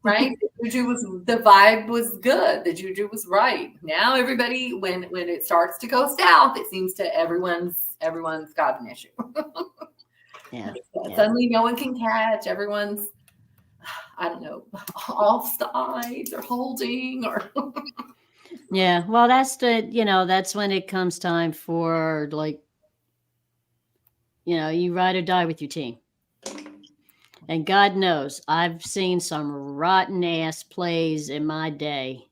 Speaker 3: right? The vibe was good. The juju was right. Now everybody, when it starts to go south, it seems to everyone's got an issue. Suddenly no one can catch. Everyone's, I don't know, offsides or holding or.
Speaker 2: Well, that's when it comes time for you ride or die with your team. And God knows I've seen some rotten ass plays in my day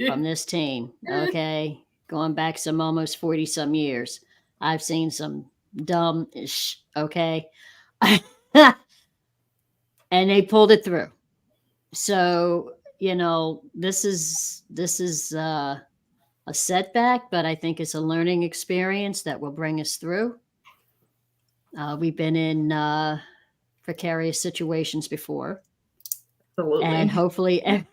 Speaker 2: from this team. Okay. Going back some almost 40 some years. I've seen some dumb ish. Okay. And they pulled it through. So, this is a setback, but I think it's a learning experience that will bring us through. We've been in precarious situations before.
Speaker 1: Absolutely.
Speaker 2: And hopefully,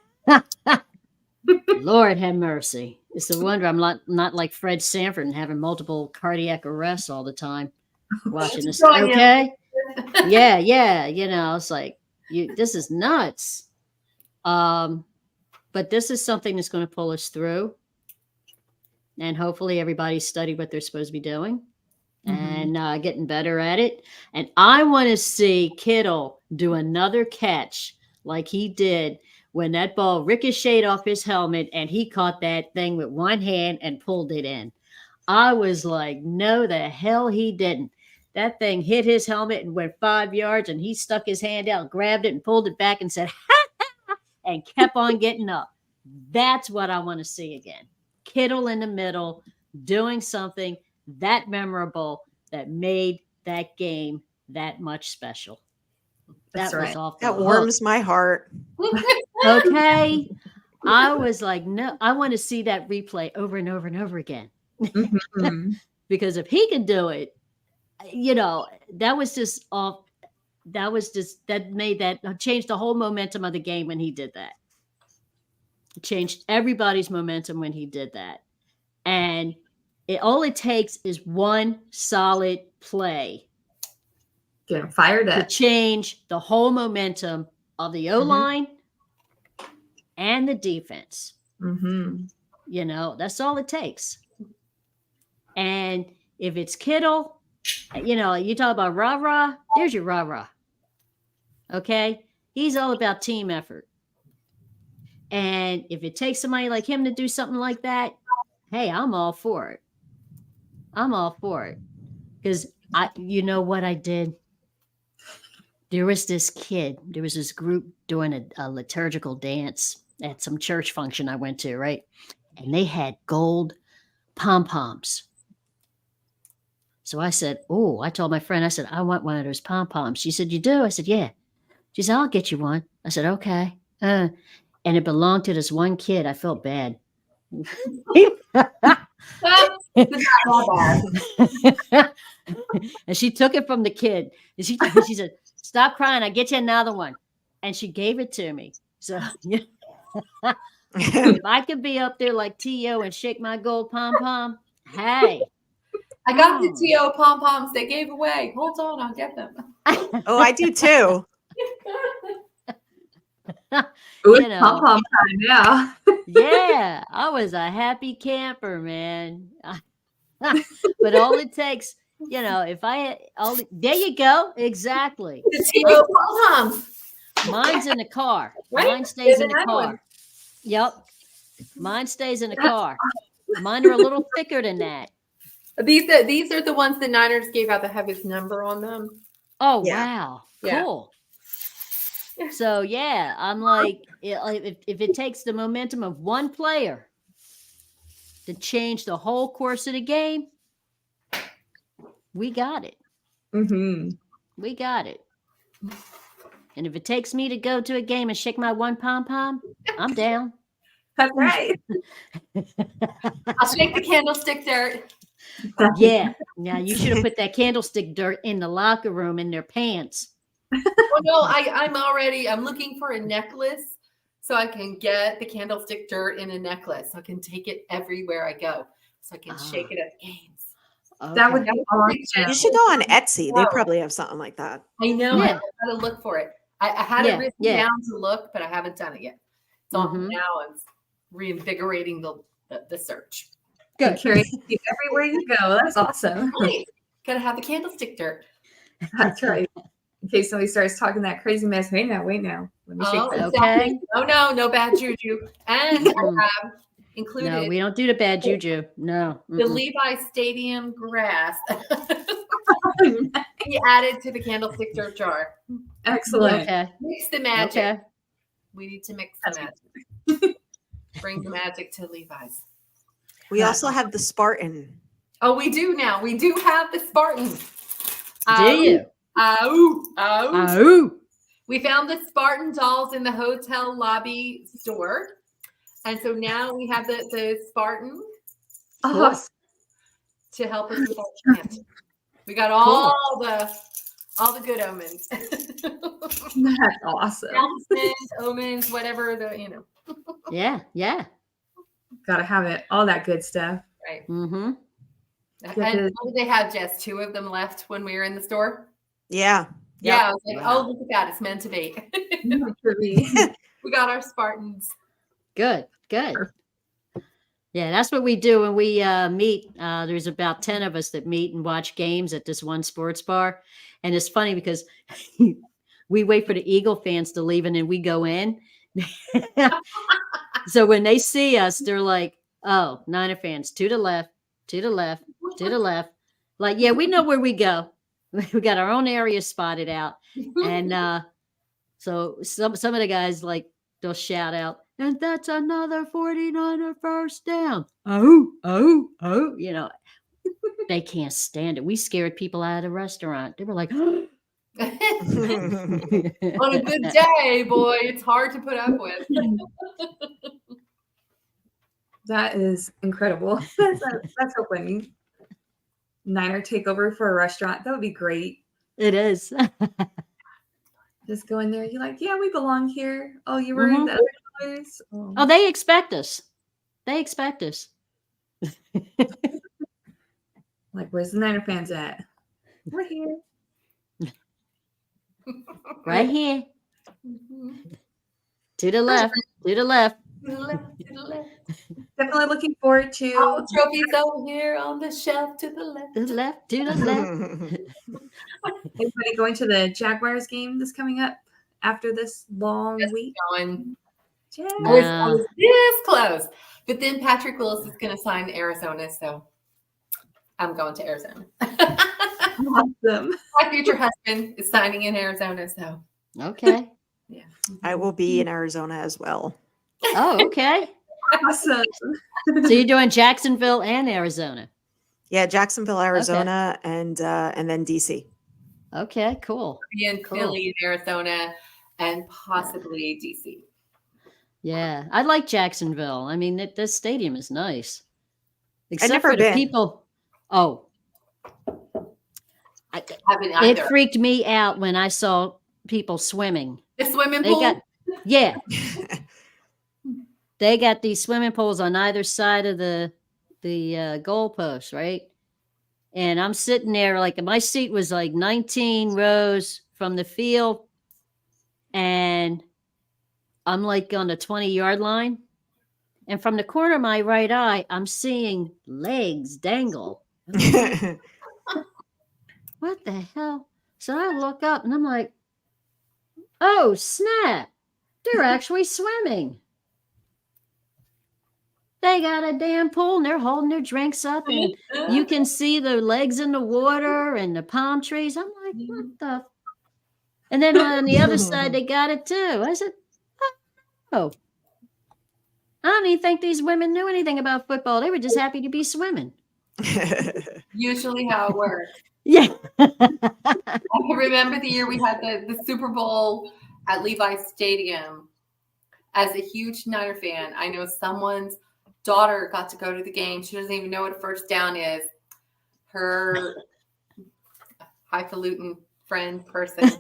Speaker 2: Lord have mercy. It's a wonder I'm not like Fred Sanford and having multiple cardiac arrests all the time watching this. Okay. Yeah. It's like, this is nuts. But this is something that's going to pull us through. And hopefully everybody studied what they're supposed to be doing and getting better at it. And I want to see Kittle do another catch like he did when that ball ricocheted off his helmet and he caught that thing with one hand and pulled it in. I was like, no, the hell he didn't. That thing hit his helmet and went 5 yards, and he stuck his hand out, grabbed it, and pulled it back and said, ha, ha, and kept on getting up. That's what I want to see again. Kittle in the middle, doing something that memorable that made that game that much special.
Speaker 1: That's right.
Speaker 4: That warms my heart.
Speaker 2: Okay. I was like, no, I want to see that replay over and over and over again. Because if he could do it, that changed the whole momentum of the game when he did that. It changed everybody's momentum when he did that. And all it takes is one solid play.
Speaker 1: Get him fired up.
Speaker 2: To change the whole momentum of the O-line and the defense. That's all it takes. And if it's Kittle, you talk about rah-rah, there's your rah-rah. Okay? He's all about team effort. And if it takes somebody like him to do something like that, hey, I'm all for it. I'm all for it. Because you know what I did? There was this group doing a liturgical dance at some church function I went to, right? And they had gold pom-poms. So I said, oh, I told my friend, I said, I want one of those pom-poms. She said, you do? I said, yeah. She said, I'll get you one. I said, okay. And it belonged to this one kid. I felt bad.
Speaker 3: It's not that bad.
Speaker 2: And she took it from the kid. And she said, stop crying. I'll get you another one. And she gave it to me. So yeah. If I could be up there like T.O. and shake my gold pom-pom, hey.
Speaker 3: I got the T.O. pom-poms they gave away. Hold on, I'll get them.
Speaker 4: Oh, I do too.
Speaker 1: Ooh,
Speaker 2: You
Speaker 1: it's
Speaker 2: know.
Speaker 1: pom-pom time now.
Speaker 2: Yeah, I was a happy camper, man. But all it takes, if there you go. Exactly.
Speaker 3: The T.O. pom-poms.
Speaker 2: Mine's in the car.
Speaker 3: Right?
Speaker 2: Mine stays
Speaker 3: There's
Speaker 2: in the
Speaker 3: another
Speaker 2: car.
Speaker 3: one.
Speaker 2: Yep. Mine stays in the car. Mine are a little thicker than that.
Speaker 3: These are the ones the Niners gave out that have his number on them.
Speaker 2: Oh,
Speaker 4: Yeah.
Speaker 2: wow.
Speaker 3: Yeah.
Speaker 2: Cool. So, yeah, I'm like, if it takes the momentum of one player to change the whole course of the game, we got it.
Speaker 1: Mm-hmm.
Speaker 2: We got it. And if it takes me to go to a game and shake my one pom-pom, I'm down.
Speaker 1: That's right.
Speaker 3: I'll shake the candlestick dirt.
Speaker 2: Yeah. Now, you should have put that candlestick dirt in the locker room in their pants.
Speaker 3: Oh no, I'm looking for a necklace so I can get the candlestick dirt in a necklace. So I can take it everywhere I go. So I can shake it at games.
Speaker 1: That would
Speaker 2: Okay.
Speaker 1: be awesome.
Speaker 4: You should go on Etsy. They probably have something like that.
Speaker 3: I know.
Speaker 2: Yeah.
Speaker 3: I got to look for it. I had
Speaker 2: Yeah,
Speaker 3: it written
Speaker 2: yeah.
Speaker 3: down to look, but I haven't done it yet. So
Speaker 2: Mhm.
Speaker 3: now I'm reinvigorating the search.
Speaker 2: Good.
Speaker 1: Carry you everywhere you go. That's awesome.
Speaker 3: Right. Gotta have the candlestick dirt.
Speaker 1: That's right. In case somebody starts talking that crazy mess. Wait now. Let me shake
Speaker 3: Oh,
Speaker 1: that.
Speaker 3: exactly. Oh no bad juju. And I
Speaker 2: Mm-mm.
Speaker 3: have included
Speaker 2: No, we don't do the bad juju. No.
Speaker 3: the
Speaker 2: Mm-mm.
Speaker 3: Levi Stadium grass. He added to the candlestick dirt jar.
Speaker 1: Excellent.
Speaker 2: Okay.
Speaker 3: Mix the magic.
Speaker 2: Okay.
Speaker 3: We need to mix the magic. Bring the magic to Levi's.
Speaker 4: We also have the Spartan.
Speaker 3: Oh, we do now. We do have the Spartan.
Speaker 2: Do you? Oh.
Speaker 3: We found the Spartan dolls in the hotel lobby store. And so now we have the Spartan
Speaker 1: Awesome.
Speaker 3: to help us with our chant. We got all the good omens.
Speaker 1: That's awesome.
Speaker 3: Talismans, omens, whatever
Speaker 2: Yeah. Yeah.
Speaker 1: Gotta have it. All that good stuff.
Speaker 3: Right.
Speaker 2: Mm-hmm.
Speaker 3: And they had just 2 of them left when we were in the store.
Speaker 4: Yeah.
Speaker 3: Yeah, I was like,
Speaker 2: Wow.
Speaker 3: oh, look at that. It's meant to be.
Speaker 1: For me.
Speaker 3: We got our Spartans.
Speaker 2: Good. Yeah, that's what we do when we meet. There's about 10 of us that meet and watch games at this one sports bar. And it's funny because we wait for the Eagle fans to leave and then we go in. So when they see us, they're like, oh, Niner fans, to the left, to the left, to the left. Like, yeah, we know where we go. We got our own area spotted out. And so some of the guys, like, they'll shout out, and that's another 49er first down. Oh. They can't stand it. We scared people out of the restaurant. They were like,
Speaker 3: On a good day, boy, it's hard to put up with.
Speaker 1: That is incredible. That's so funny. Niner takeover for a restaurant. That would be great.
Speaker 2: it is.
Speaker 1: Just go in there. You're like, yeah, we belong here. Oh, you were in the other colors.
Speaker 2: Oh, they expect us.
Speaker 1: Like, where's the Niner fans at? We're here.
Speaker 2: Right here.
Speaker 3: Mhm.
Speaker 2: To the left. To the left.
Speaker 3: To the left, to the left.
Speaker 1: Definitely looking forward to
Speaker 3: All the trophies over here on the shelf to the left.
Speaker 2: To the left. To the left.
Speaker 1: anybody going to the Jaguars game that's coming up after this long
Speaker 3: Just
Speaker 1: week.
Speaker 3: Going.
Speaker 1: Yeah.
Speaker 3: I was this close. But then Patrick Willis is going to sign Arizona, so I'm going to Arizona.
Speaker 1: Awesome.
Speaker 3: My future husband is signing in Arizona, so
Speaker 2: Okay.
Speaker 3: yeah.
Speaker 4: I will be in Arizona as well.
Speaker 2: Oh, okay.
Speaker 1: Awesome.
Speaker 2: So you're doing Jacksonville and Arizona.
Speaker 4: Yeah, Jacksonville, Arizona, and then DC.
Speaker 2: Okay, cool.
Speaker 3: Be in
Speaker 2: Cool.
Speaker 3: Philly, Arizona, and possibly DC.
Speaker 2: Yeah, I like Jacksonville. I mean, this stadium is nice, except
Speaker 4: never
Speaker 2: for the
Speaker 4: been.
Speaker 2: people. Oh,
Speaker 3: Haven't
Speaker 2: it
Speaker 3: either.
Speaker 2: freaked me out when I saw people swimming.
Speaker 3: The swimming
Speaker 2: They
Speaker 3: pool.
Speaker 2: got, yeah, they got these swimming pools on either side of the goalpost, right? And I'm sitting there, like my seat was like 19 rows from the field, and I'm like on the 20-yard line. And from the corner of my right eye, I'm seeing legs dangle. What the hell? So I look up and I'm like, oh, snap. They're actually swimming. They got a damn pool and they're holding their drinks up, and you can see the legs in the water and the palm trees. I'm like, what the? And then on the other side, they got it too. I said, oh, I don't even think these women knew anything about football. They were just happy to be swimming.
Speaker 3: Usually how it works.
Speaker 2: Yeah.
Speaker 3: I can remember the year we had the Super Bowl at Levi's Stadium. As a huge Niner fan, I know someone's daughter got to go to the game. She doesn't even know what first down is. Her highfalutin friend person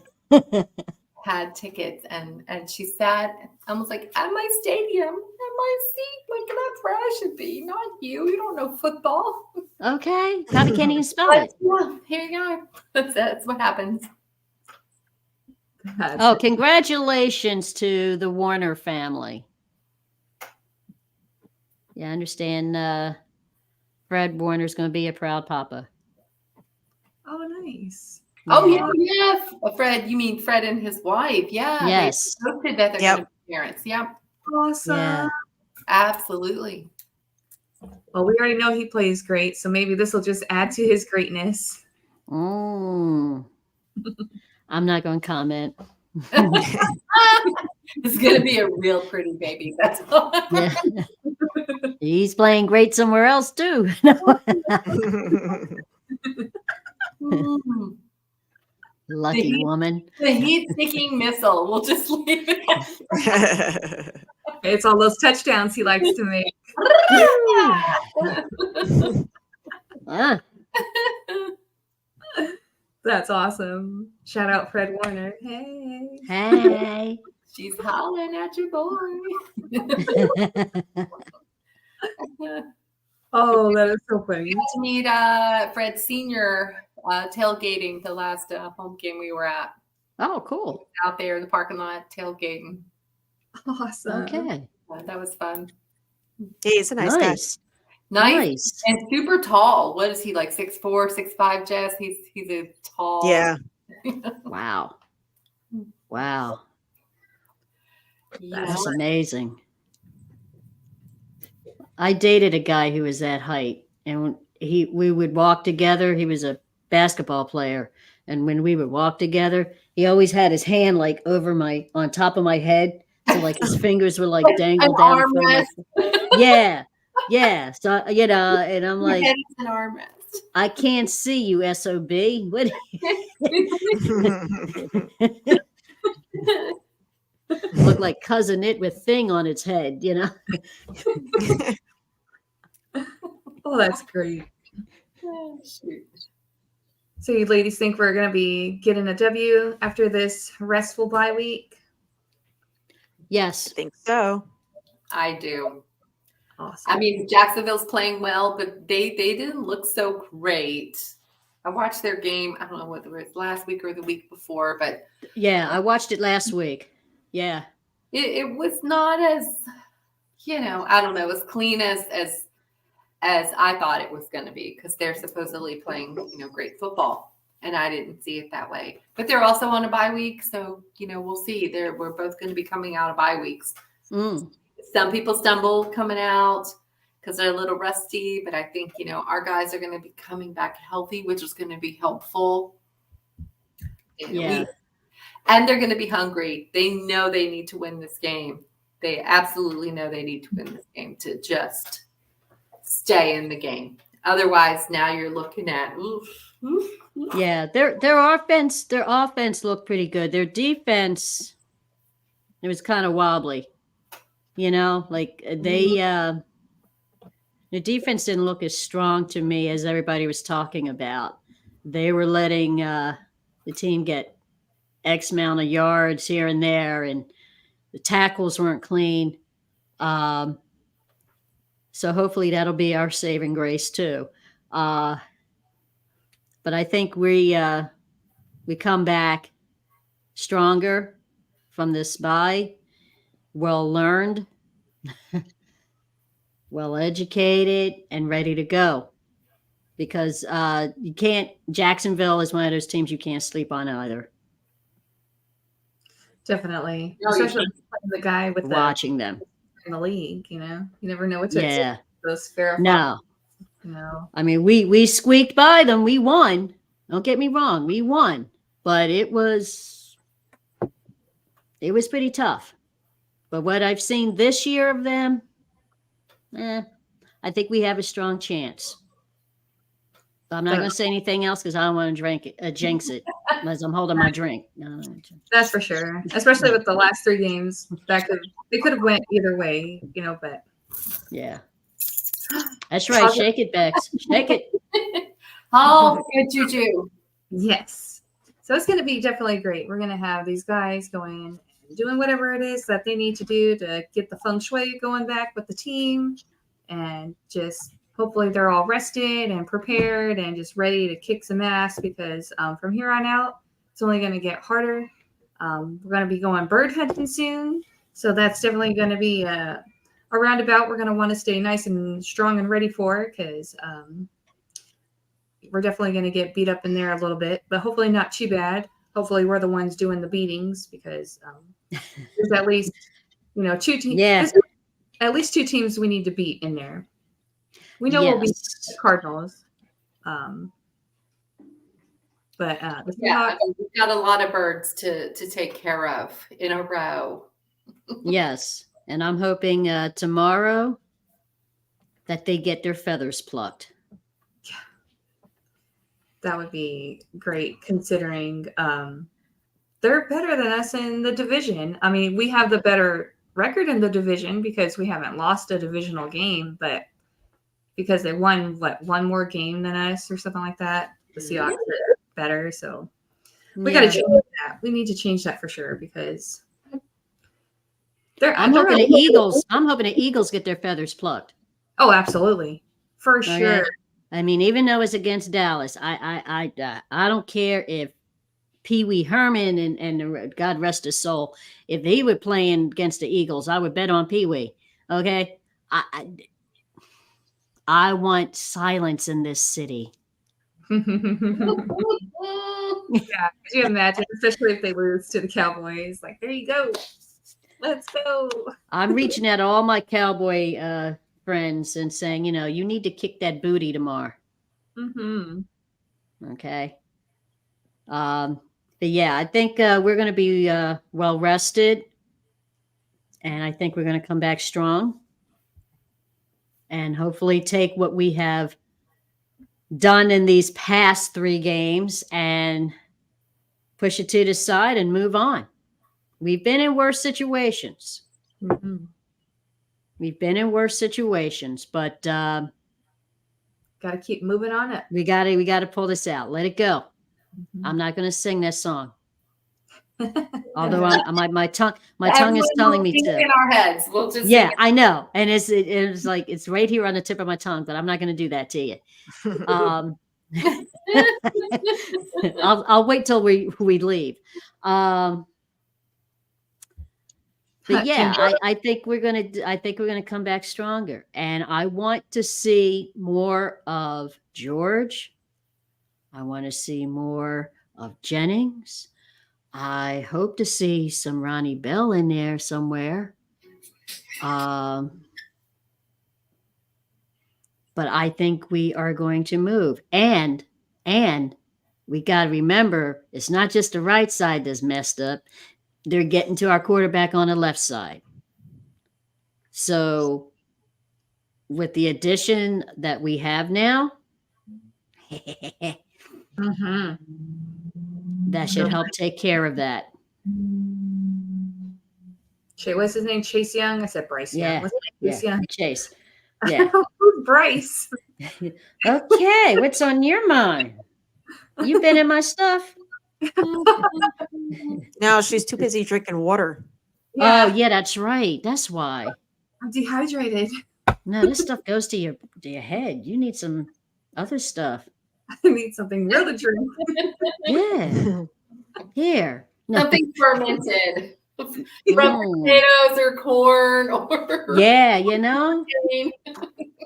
Speaker 3: had tickets, and she sat almost like at my stadium, at my seat, like that's where I should be, not you. You don't know football.
Speaker 2: Okay. Probably can't even spell it.
Speaker 3: Yeah, here you go. That's what happens.
Speaker 2: Oh, congratulations to the Warner family. Yeah, I understand Fred Warner's going to be a proud papa.
Speaker 1: Oh, nice.
Speaker 3: Oh, yeah. Fred, you mean Fred and his wife. Yeah.
Speaker 2: Yes.
Speaker 3: They posted that they're going to be parents. Yeah.
Speaker 1: Awesome.
Speaker 2: Yeah.
Speaker 3: Absolutely.
Speaker 1: Well, we already know he plays great, so maybe this will just add to his greatness.
Speaker 2: Mm. I'm not going to comment.
Speaker 3: It's going to be a real pretty baby. That's all.
Speaker 2: Yeah. He's playing great somewhere else, too. Lucky woman.
Speaker 3: The heat-seeking missile. We'll just leave it.
Speaker 1: It's all those touchdowns he likes to make. That's awesome. Shout out Fred Warner. Hey.
Speaker 2: Hey.
Speaker 3: She's hollering at your boy.
Speaker 1: Oh, that is so funny.
Speaker 3: To meet Fred Sr. Tailgating the last home game we were at.
Speaker 2: Oh, cool.
Speaker 3: Out there in the parking lot tailgating.
Speaker 1: Awesome.
Speaker 2: Okay.
Speaker 3: That was fun.
Speaker 4: He's a nice guy.
Speaker 3: Nice. And super tall. What is he, like 6'4", 6'5", Jess? He's a tall.
Speaker 4: Yeah.
Speaker 2: Wow. Wow.
Speaker 3: Yeah.
Speaker 2: That's amazing. I dated a guy who was that height, and we would walk together. He was a basketball player, and when we would walk together, he always had his hand like on top of my head, so like his fingers were like dangled down. Yeah. So and I'm like,
Speaker 3: an armrest.
Speaker 2: I can't see you, SOB. What? Look like Cousin It with thing on its head,
Speaker 1: Oh, that's great.
Speaker 3: Oh, shoot.
Speaker 1: So you ladies think we're going to be getting a W after this restful bye week?
Speaker 2: Yes.
Speaker 4: I think so.
Speaker 3: I do.
Speaker 1: Awesome.
Speaker 3: I mean, Jacksonville's playing well, but they didn't look so great. I watched their game. I don't know whether it was last week or the week before, but
Speaker 2: yeah, I watched it last week. Yeah,
Speaker 3: it was not as I don't know, as clean as I thought it was going to be, because they're supposedly playing great football, and I didn't see it that way. But they're also on a bye week, so we'll see. We're both going to be coming out of bye weeks. Some people stumble coming out because they're a little rusty, but I think, our guys are going to be coming back healthy, which is going to be helpful.
Speaker 2: Yeah.
Speaker 3: And they're going to be hungry. They know they need to win this game. They absolutely know they need to win this game to just stay in the game. Otherwise, now you're looking at oof, oof, oof.
Speaker 2: Yeah, their offense looked pretty good. Their defense, it was kind of wobbly. Like their defense didn't look as strong to me as everybody was talking about. They were letting the team get X amount of yards here and there, and the tackles weren't clean. So hopefully that'll be our saving grace too. But I think we come back stronger from this bye, well learned, well educated, and ready to go. Because you can't. Jacksonville is one of those teams you can't sleep on either.
Speaker 1: Definitely,
Speaker 3: No, you
Speaker 1: especially the guy with
Speaker 2: Watching them
Speaker 1: in the league. You never know what to
Speaker 2: Yeah.
Speaker 1: expect. Those fair.
Speaker 2: No.
Speaker 1: No.
Speaker 2: I mean, we squeaked by them. We won. Don't get me wrong. We won. But it was pretty tough. But what I've seen this year of them, I think we have a strong chance. But I'm not going to say anything else because I don't want to jinx it unless I'm holding my drink. No.
Speaker 1: That's for sure. Especially with the last 3 games, they could have went either way, but
Speaker 2: Yeah. That's right. Shake it, Bex. Shake it.
Speaker 3: Oh, good juju.
Speaker 1: yes. So it's going to be definitely great. We're going to have these guys going, doing whatever it is that they need to do to get the feng shui going back with the team, and just hopefully they're all rested and prepared and just ready to kick some ass, because from here on out, it's only going to get harder. We're going to be going bird hunting soon. So that's definitely going to be a roundabout we're going to want to stay nice and strong and ready for, because we're definitely going to get beat up in there a little bit, but hopefully not too bad. Hopefully we're the ones doing the beatings, because there's at least, 2 teams.
Speaker 2: Yeah.
Speaker 1: At least 2 teams we need to beat in there. We know we'll beat the Cardinals. But the
Speaker 3: Yeah, we've got a lot of birds to take care of in a row.
Speaker 2: Yes. And I'm hoping tomorrow that they get their feathers plucked.
Speaker 1: that would be great, considering they're better than us in the division. I mean, we have the better record in the division because we haven't lost a divisional game, but because they won one more game than us or something like that, the Seahawks are better. So we got to change that. We need to change that for sure, because
Speaker 2: I'm hoping the Eagles get their feathers plucked.
Speaker 1: Oh, absolutely, for sure.
Speaker 2: I mean, even though it's against Dallas, I don't care if Pee Wee Herman and God rest his soul, if he were playing against the Eagles, I would bet on Pee Wee. Okay, I want silence in this city.
Speaker 1: Yeah, could you imagine, especially if they lose to the Cowboys? Like, there you go, let's go.
Speaker 2: I'm reaching out to all my Cowboy friends and saying, you need to kick that booty tomorrow. Okay. But yeah, I think we're going to be well rested, and I think we're going to come back strong, and hopefully take what we have done in these past 3 games and push it to the side and move on. We've been in worse situations. We've been in worse situations, but
Speaker 1: got to keep moving on it.
Speaker 2: We got to pull this out. Let it go. I'm not going to sing this song. Although my tongue is telling me to.
Speaker 3: In our heads, we'll just
Speaker 2: I know, and it's like it's right here on the tip of my tongue, but I'm not going to do that to you. I'll wait till we leave. But yeah, I think we're gonna come back stronger, and I want to see more of George. I want to see more of Jennings. I hope to see some Ronnie Bell in there somewhere. But I think we are going to move. And we got to remember, it's not just the right side that's messed up. They're getting to our quarterback on the left side. So with the addition that we have now,
Speaker 1: Mm-hmm.
Speaker 2: that should help take care of that.
Speaker 1: What's his name? Chase Young? I said Bryce Young.
Speaker 2: Yeah.
Speaker 1: What's his name? Chase Young.
Speaker 2: Chase. Yeah.
Speaker 1: Who's Bryce?
Speaker 2: Okay. What's on your mind? You've been in my stuff.
Speaker 4: No, she's too busy drinking water.
Speaker 2: Oh, yeah, that's right. That's why.
Speaker 1: I'm dehydrated.
Speaker 2: No, this stuff goes to your head. You need some other stuff.
Speaker 1: I need something real to drink.
Speaker 2: Yeah. Here. No.
Speaker 3: Something fermented. From potatoes or corn or
Speaker 2: Yeah, you know.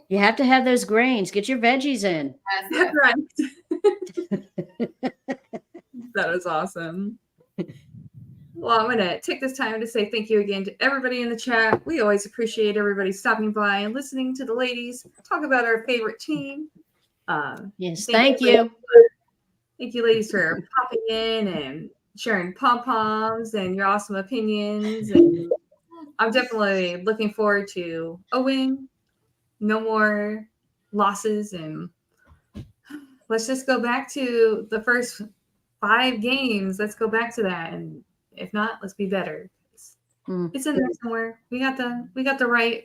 Speaker 2: You have to have those grains. Get your veggies in.
Speaker 1: That's right. That was awesome. Well, I'm going to take this time to say thank you again to everybody in the chat. We always appreciate everybody stopping by and listening to the ladies talk about our favorite team.
Speaker 2: Yes, thank you.
Speaker 1: Thank you, ladies, for popping in and sharing pom-poms and your awesome opinions. And I'm definitely looking forward to a win, no more losses, and let's just go back to the first 5 games. Let's go back to that, and if not, let's be better. It's in there somewhere. We got the right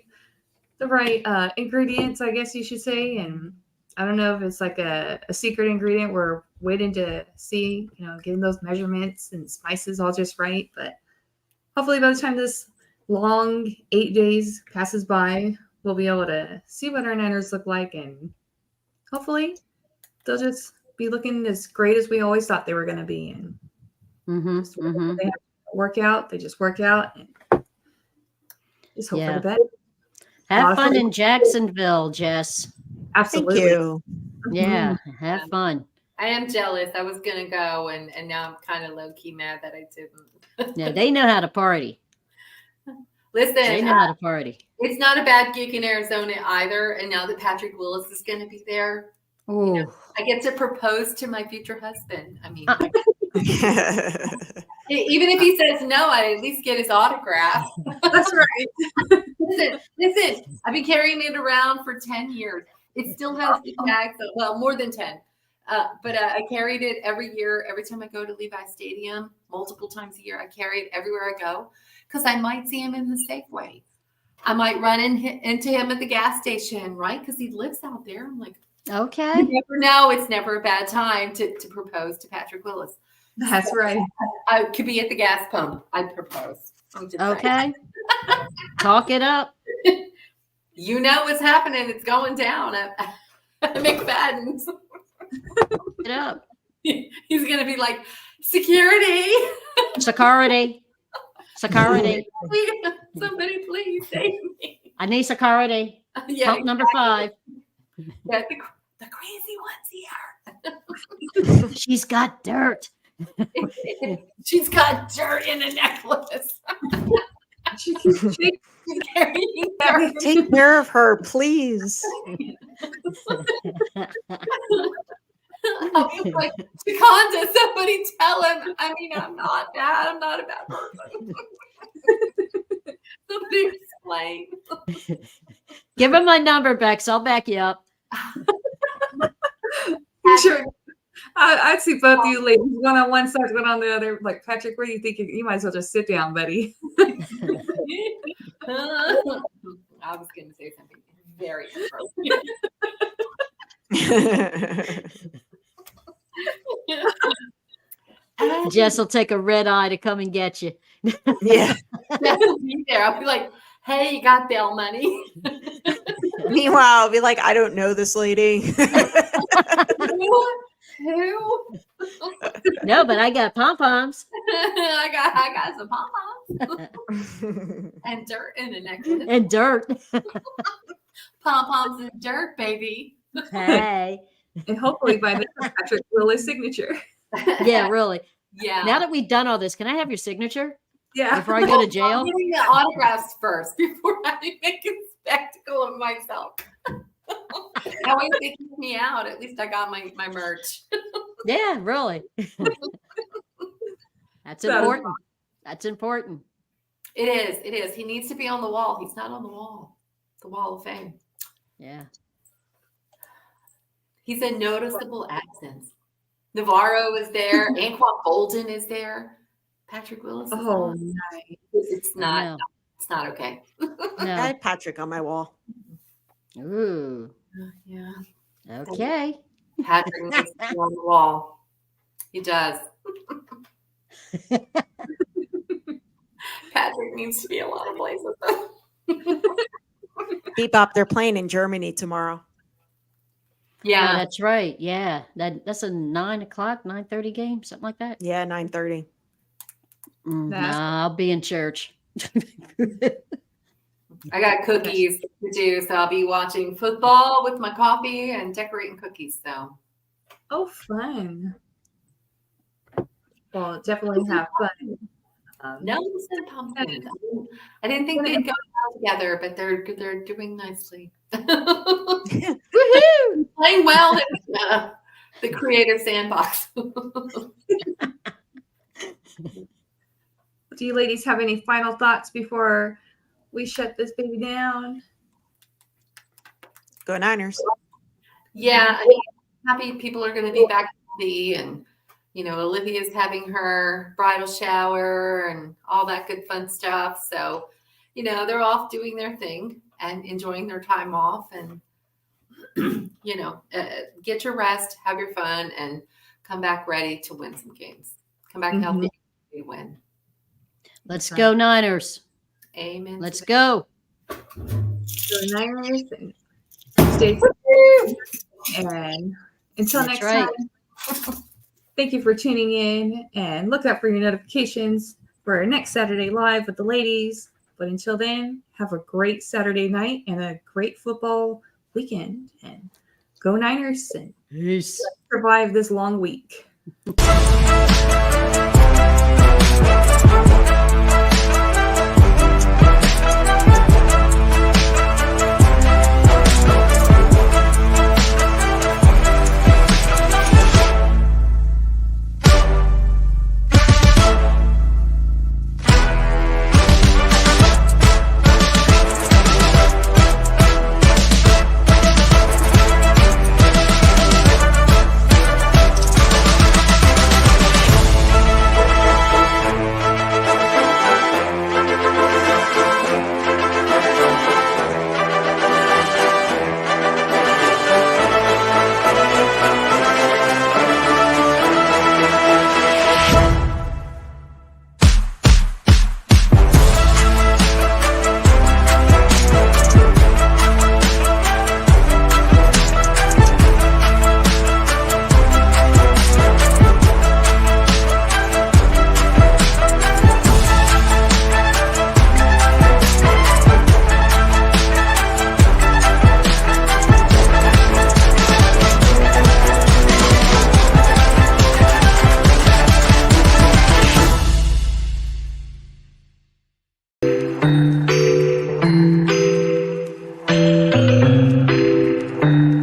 Speaker 1: ingredients, I guess you should say. And I don't know if it's like a secret ingredient. We're waiting to see, getting those measurements and spices all just right. But hopefully by the time this long 8 days passes by, we'll be able to see what our Niners look like, and hopefully they'll just be looking as great as we always thought they were going to be. And they have to work out. They just work out and just hope for the best.
Speaker 2: Have fun in Jacksonville, Jess.
Speaker 1: Absolutely.
Speaker 4: Thank you.
Speaker 2: Yeah, have fun.
Speaker 3: I am jealous. I was going to go, and now I'm kind of low-key mad that I didn't.
Speaker 2: Yeah, they know how to party.
Speaker 3: Listen,
Speaker 2: they know how to party.
Speaker 3: It's not a bad gig in Arizona either. And now that Patrick Willis is going to be there, I get to propose to my future husband. I mean, even if he says no, I at least get his autograph.
Speaker 1: That's right.
Speaker 3: Listen, I've been carrying it around for 10 years. It still has the tag, well, more than 10. But I carried it every year. Every time I go to Levi Stadium, multiple times a year, I carry it everywhere I go because I might see him in the Safeway. I might run into him at the gas station, right? Because he lives out there. I'm like,
Speaker 2: okay.
Speaker 3: You never know. It's never a bad time to propose to Patrick Willis.
Speaker 1: That's right.
Speaker 3: I could be at the gas pump. I'd propose.
Speaker 2: Okay. Talk it up.
Speaker 3: You know what's happening. It's going down at McFadden's.
Speaker 2: It up.
Speaker 3: He's going to be like, security.
Speaker 2: Security. Security.
Speaker 3: Somebody please save me.
Speaker 2: I need security.
Speaker 3: Yeah,
Speaker 2: Pump number 5.
Speaker 3: Yeah, the crazy one's here.
Speaker 2: She's got dirt.
Speaker 3: She's got dirt in a necklace. She's carrying dirt.
Speaker 4: Take care of her, please.
Speaker 3: I'll be like, Shakanda, somebody tell him. I mean, I'm not bad. I'm not a bad person. Somebody explain.
Speaker 2: Give him my number, Bex. I'll back you up.
Speaker 1: Sure. I'd see both of you ladies, one on one side, one on the other. Like, Patrick, what do you think? You might as well just sit down, buddy.
Speaker 3: I was going to say something very appropriate.
Speaker 2: Jess will take a red eye to come and get you.
Speaker 4: Yeah.
Speaker 3: I'll be there. I'll be like, hey, you got bail money?
Speaker 4: Meanwhile, I'll be like, I don't know this lady.
Speaker 3: Who?
Speaker 2: No, but I got pom-poms.
Speaker 3: I got some pom-poms. And dirt in a necklace.
Speaker 2: And dirt.
Speaker 3: Pom-poms and dirt, baby.
Speaker 2: Hey.
Speaker 1: And hopefully by then, Patrick Willis' signature.
Speaker 2: Yeah, really.
Speaker 3: Yeah.
Speaker 2: Now that we've done all this, can I have your signature?
Speaker 1: Yeah.
Speaker 2: Before I go to jail?
Speaker 3: I'm getting the autographs first before I make a spectacle of myself. That way they keep me out. At least I got my merch.
Speaker 2: Yeah, really. That's important. That's important.
Speaker 3: It is. It is. He needs to be on the wall. He's not on the wall. The wall of fame.
Speaker 2: Yeah.
Speaker 3: He's a noticeable absence. Navarro is there. Anquan Bolden is there. Patrick Willis is
Speaker 1: Oh,
Speaker 3: not.
Speaker 1: nice.
Speaker 3: It's
Speaker 2: I
Speaker 3: not.
Speaker 2: know.
Speaker 3: It's not okay.
Speaker 4: I
Speaker 2: No.
Speaker 4: had Patrick on my wall.
Speaker 2: Ooh.
Speaker 3: Yeah.
Speaker 2: Okay.
Speaker 3: Patrick needs to be on the wall. He does. Patrick needs to be a lot of places.
Speaker 4: Bebop, they're playing in Germany tomorrow.
Speaker 2: Oh,
Speaker 3: Yeah.
Speaker 2: that's right. Yeah. That's a 9:00, 9:30 game, something like that.
Speaker 4: Yeah, 9:30.
Speaker 1: That's-
Speaker 2: Nah, I'll be in church.
Speaker 3: I got cookies to do, so I'll be watching football with my coffee and decorating cookies. So
Speaker 1: Oh, fun. Well, definitely have fun.
Speaker 3: no, said pumpkins. I didn't think they'd go well together, but they're doing nicely.
Speaker 2: Woohoo!
Speaker 3: Playing well in the creative sandbox.
Speaker 1: Do you ladies have any final thoughts before we shut this baby down?
Speaker 4: Go Niners.
Speaker 3: Yeah, I mean, happy people are going to be back healthy, and Olivia's having her bridal shower and all that good fun stuff. So, they're off doing their thing and enjoying their time off, and get your rest, have your fun, and come back ready to win some games. Come back healthy, we win.
Speaker 2: Let's go Niners.
Speaker 3: Amen.
Speaker 2: Let's go.
Speaker 1: Go Niners and stay safe. And until
Speaker 2: That's
Speaker 1: next
Speaker 2: right.
Speaker 1: time, thank you for tuning in, and look out for your notifications for our next Saturday Live with the ladies. But until then, have a great Saturday night and a great football weekend. And go Niners and
Speaker 2: Peace.
Speaker 1: survive this long week.